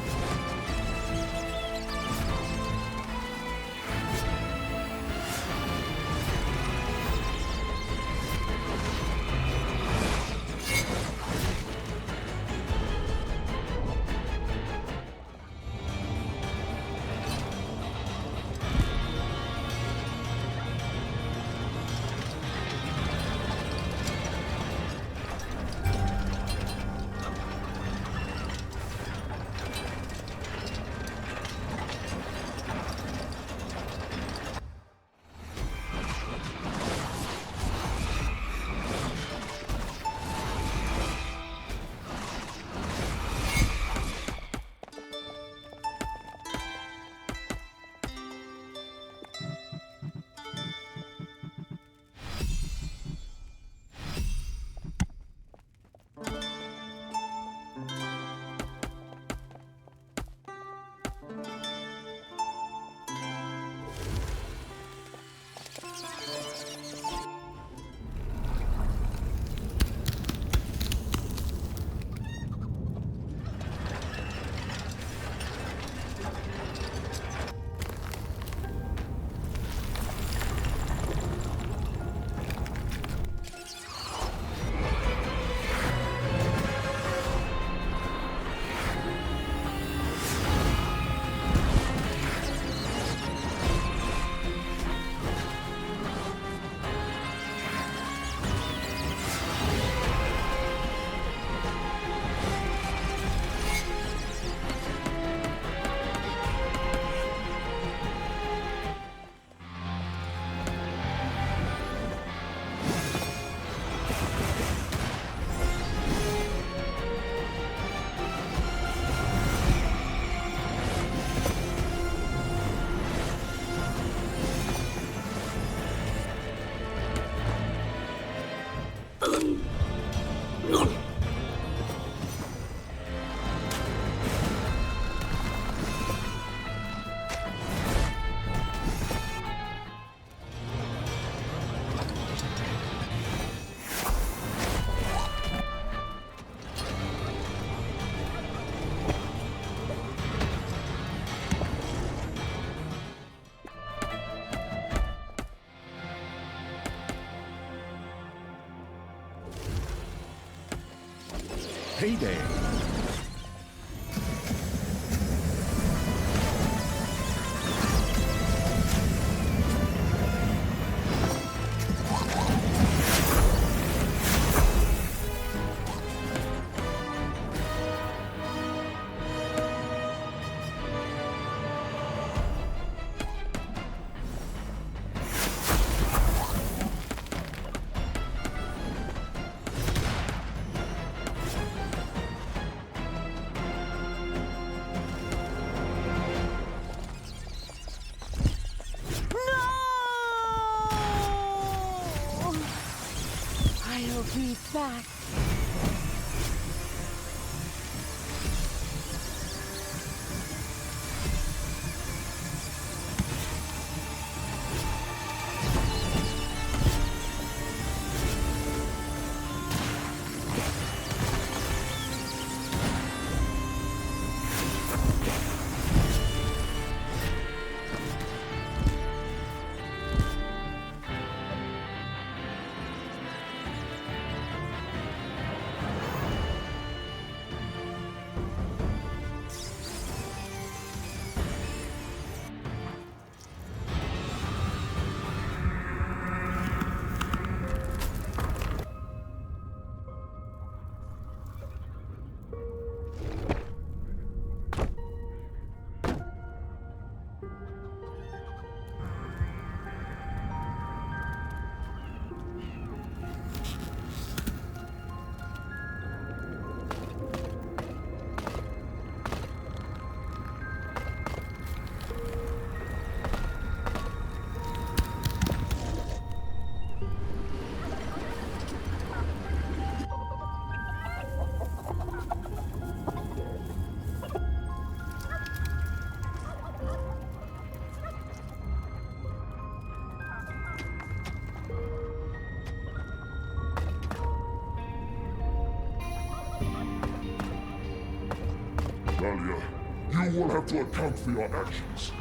payday. I'll be back. Dahlia, you will have to account for your actions.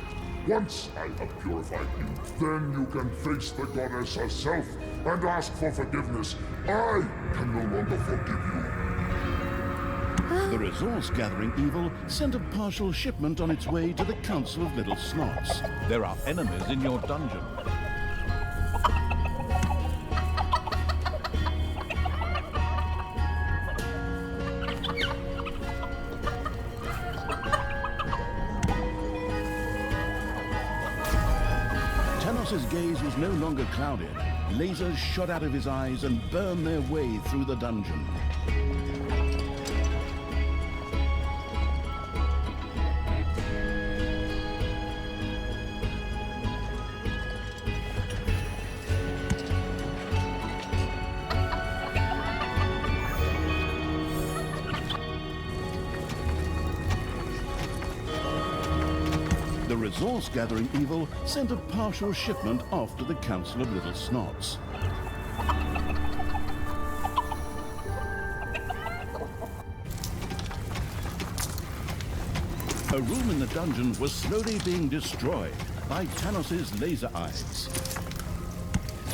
Once I have purified you, then you can face the goddess herself and ask for forgiveness. I can no longer forgive you. The resource-gathering evil sent a partial shipment on its way to the Council of Little Snots. There are enemies in your dungeon. Tanos's gaze was no longer clouded. Lasers shot out of his eyes and burned their way through the dungeon. The resource-gathering evil sent a partial shipment off to the Council of Little Snots. A room in the dungeon was slowly being destroyed by Tanos's laser eyes.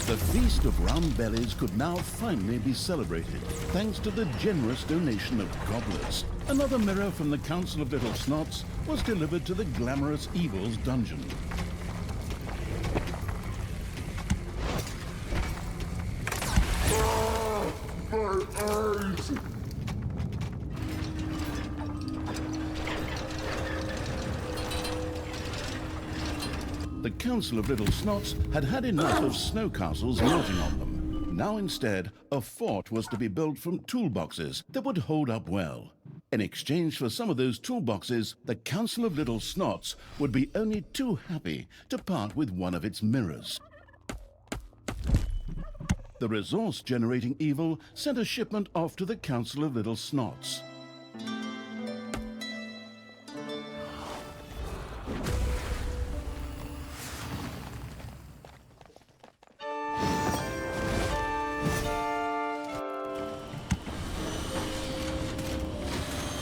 The Feast of Round Bellies could now finally be celebrated, thanks to the generous donation of gobblers. Another mirror from the Council of Little Snots was delivered to the glamorous Evil's dungeon. My eyes! The Council of Little Snots had had enough of snow castles melting on them. Now instead, a fort was to be built from toolboxes that would hold up well. In exchange for some of those toolboxes, the Council of Little Snots would be only too happy to part with one of its mirrors. The resource-generating evil sent a shipment off to the Council of Little Snots.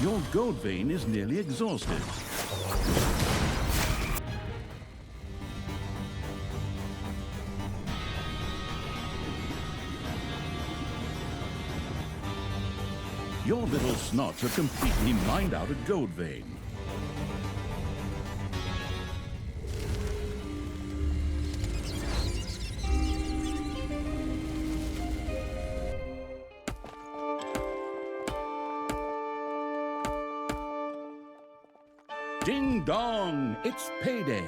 Your gold vein is nearly exhausted. Your little snots are completely mined out at Gold Vein. Ding dong, it's payday.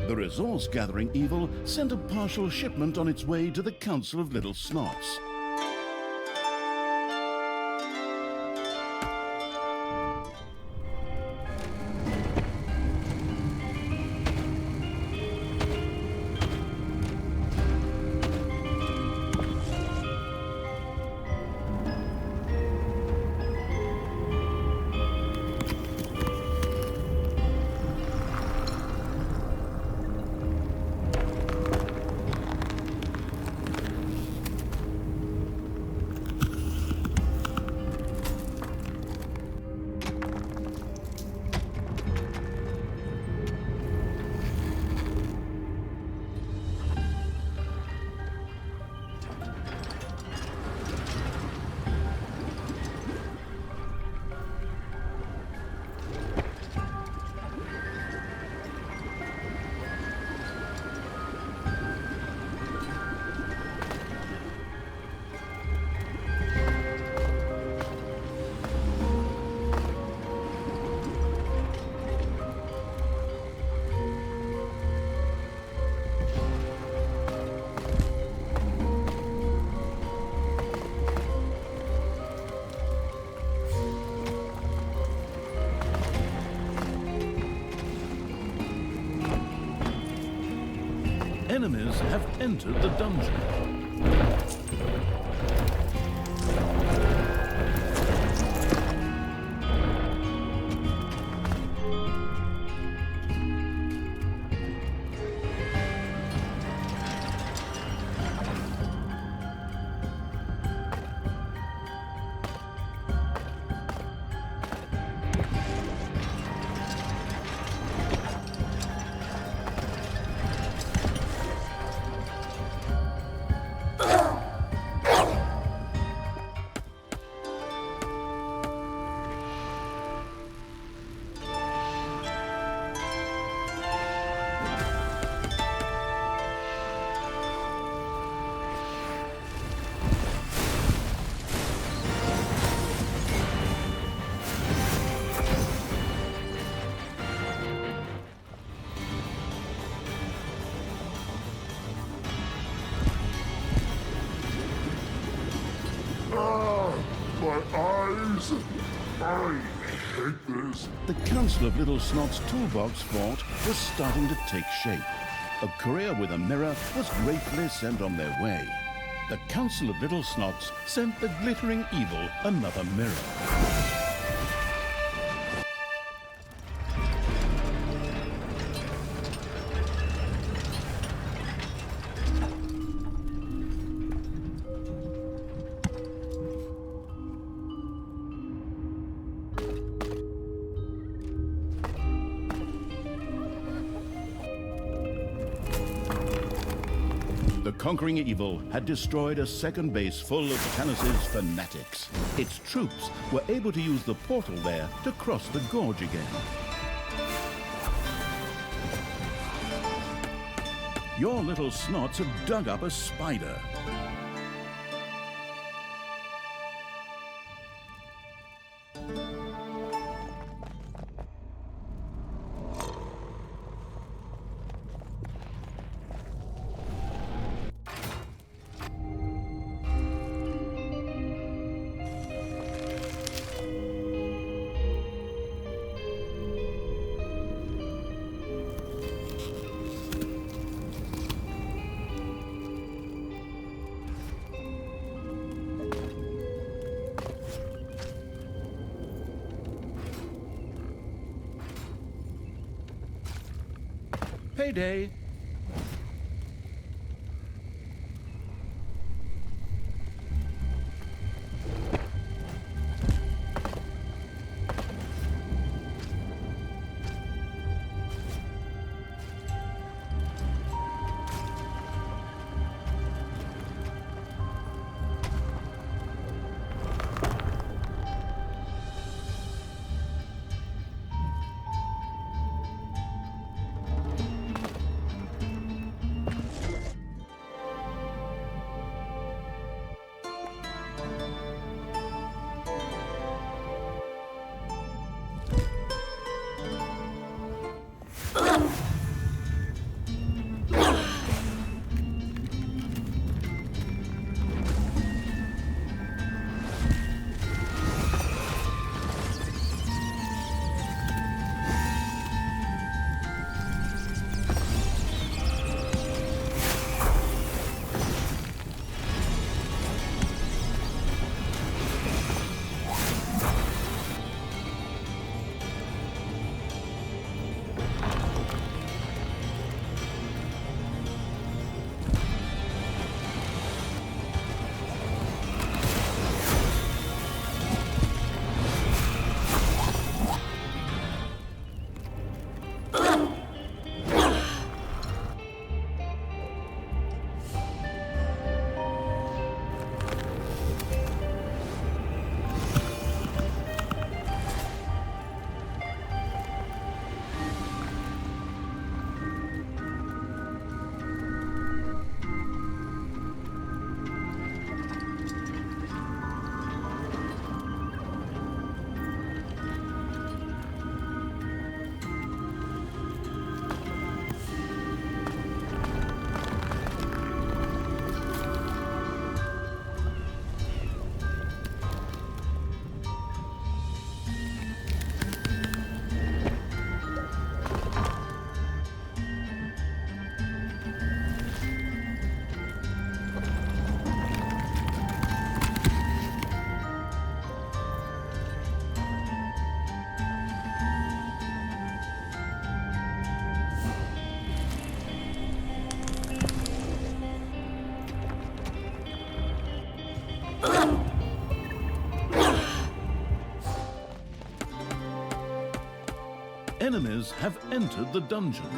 The resource-gathering evil sent a partial shipment on its way to the Council of Little Snots. Enemies have entered the dungeon. My eyes! I hate this. The Council of Little Snots toolbox fort was starting to take shape. A courier with a mirror was gratefully sent on their way. The Council of Little Snots sent the glittering evil another mirror. The conquering evil had destroyed a second base full of Tanis's fanatics. Its troops were able to use the portal there to cross the gorge again. Your little snots have dug up a spider. Payday. Enemies have entered the dungeon.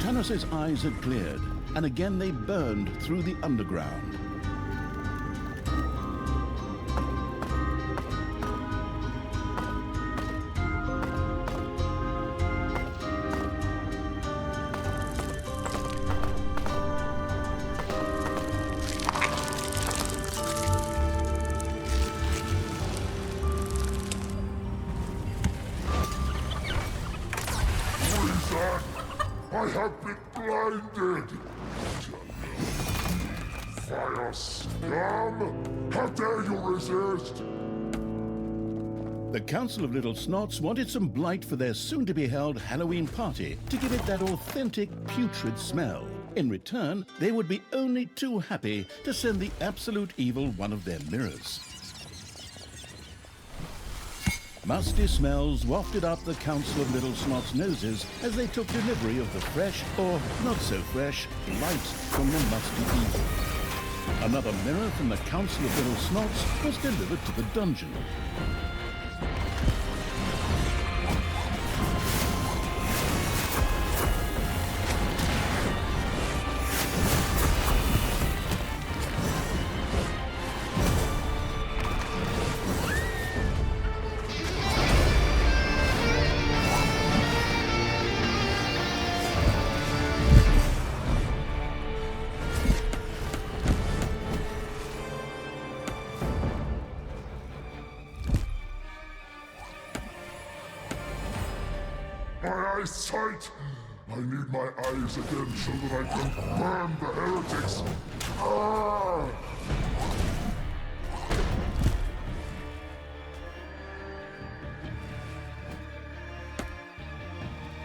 Thanos' eyes had cleared, and again they burned through the underground. I have been blinded. vile scum! How dare you resist? The Council of Little Snots wanted some blight for their soon-to-be-held Halloween party to give it that authentic, putrid smell. In return, they would be only too happy to send the absolute evil one of their mirrors. Musty smells wafted up the Council of Little Snots' noses as they took delivery of the fresh, or not-so-fresh, blight from the musty evil. Another mirror from the Council of Little Snots was delivered to the dungeon. My eyesight! I need my eyes again so that I can burn the heretics! Ah!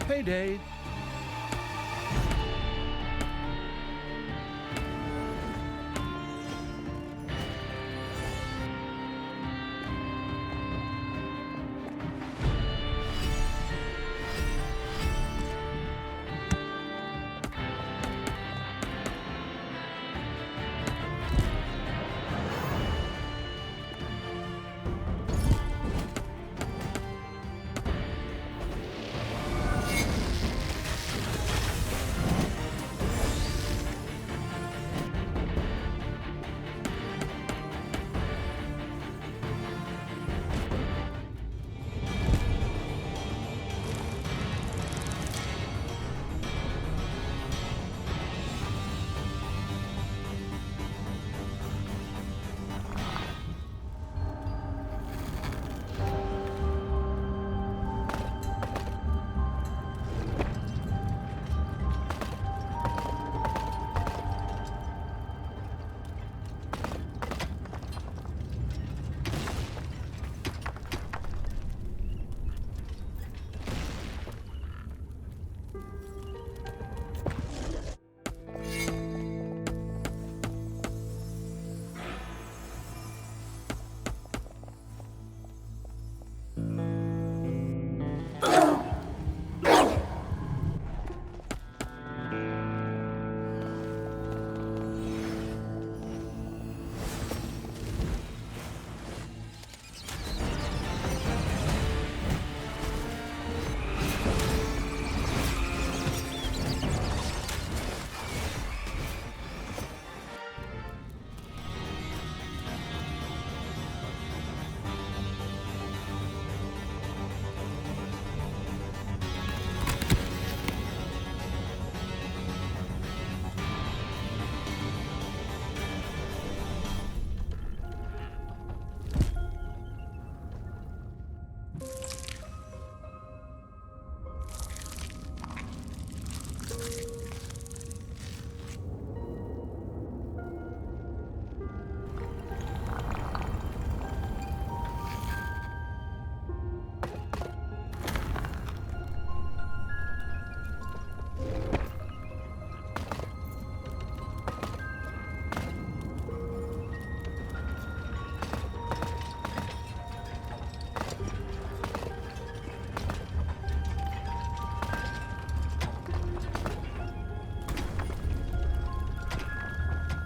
Payday!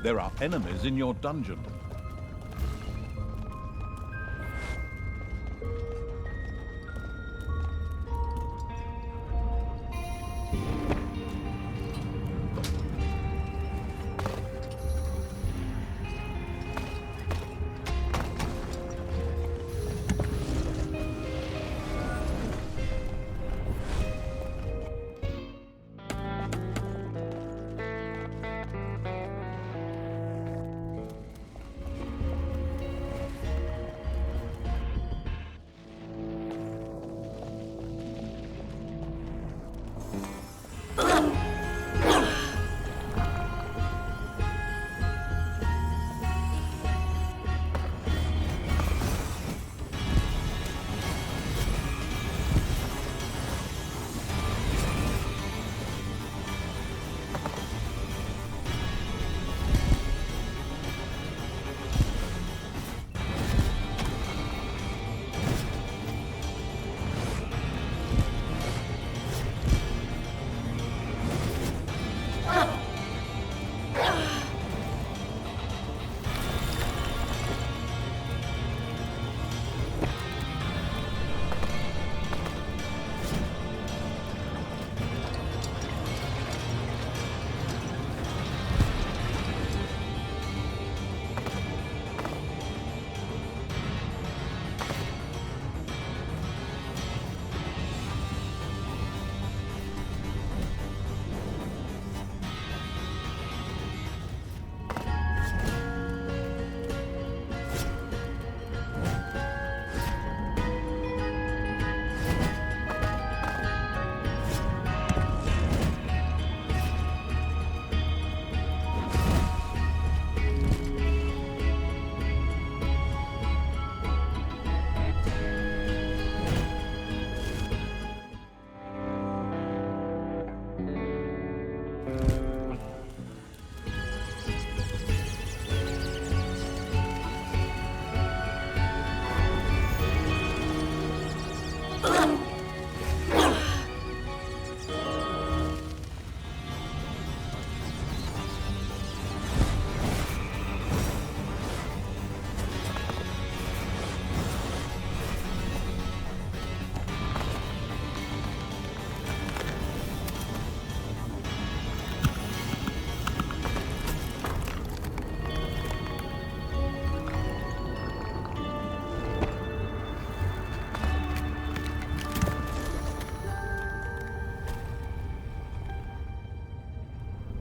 There are enemies in your dungeon.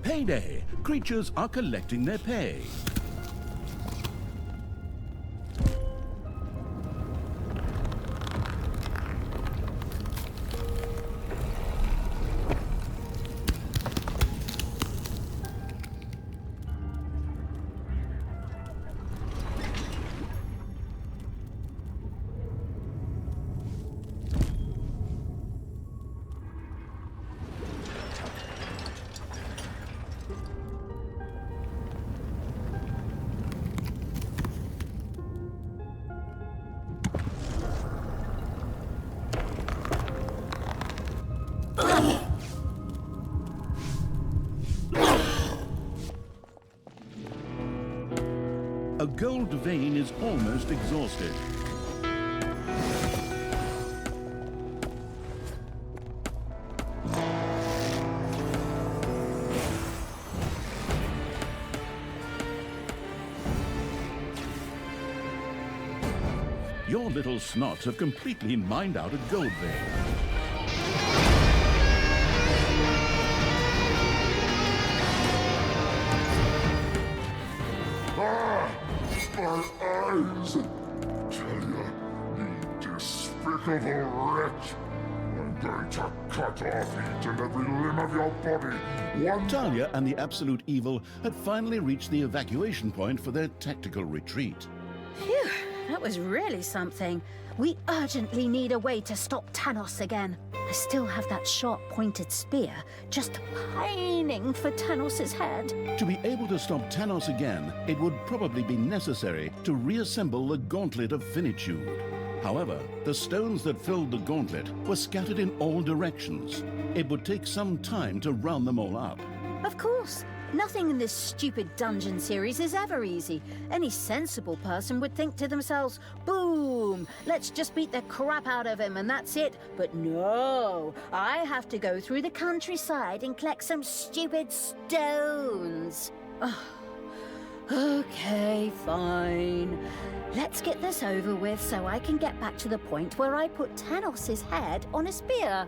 Payday! Creatures are collecting their pay. A gold vein is almost exhausted. Your little snots have completely mined out a gold vein. Ah! My eyes! Tell you, you despicable wretch! I'm going to cut off each and every limb of your body, one... Talia and the Absolute Evil had finally reached the evacuation point for their tactical retreat. Phew, that was really something. We urgently need a way to stop Thanos again. I still have that sharp-pointed spear, just pining for Thanos' head. To be able to stop Thanos again, it would probably be necessary to reassemble the Gauntlet of Finitude. However, the stones that filled the gauntlet were scattered in all directions. It would take some time to round them all up. Of course. Nothing in this stupid dungeon series is ever easy. Any sensible person would think to themselves, boom, let's just beat the crap out of him and that's it. But no, I have to go through the countryside and collect some stupid stones. Oh, okay, fine. Let's get this over with so I can get back to the point where I put Thanos' head on a spear.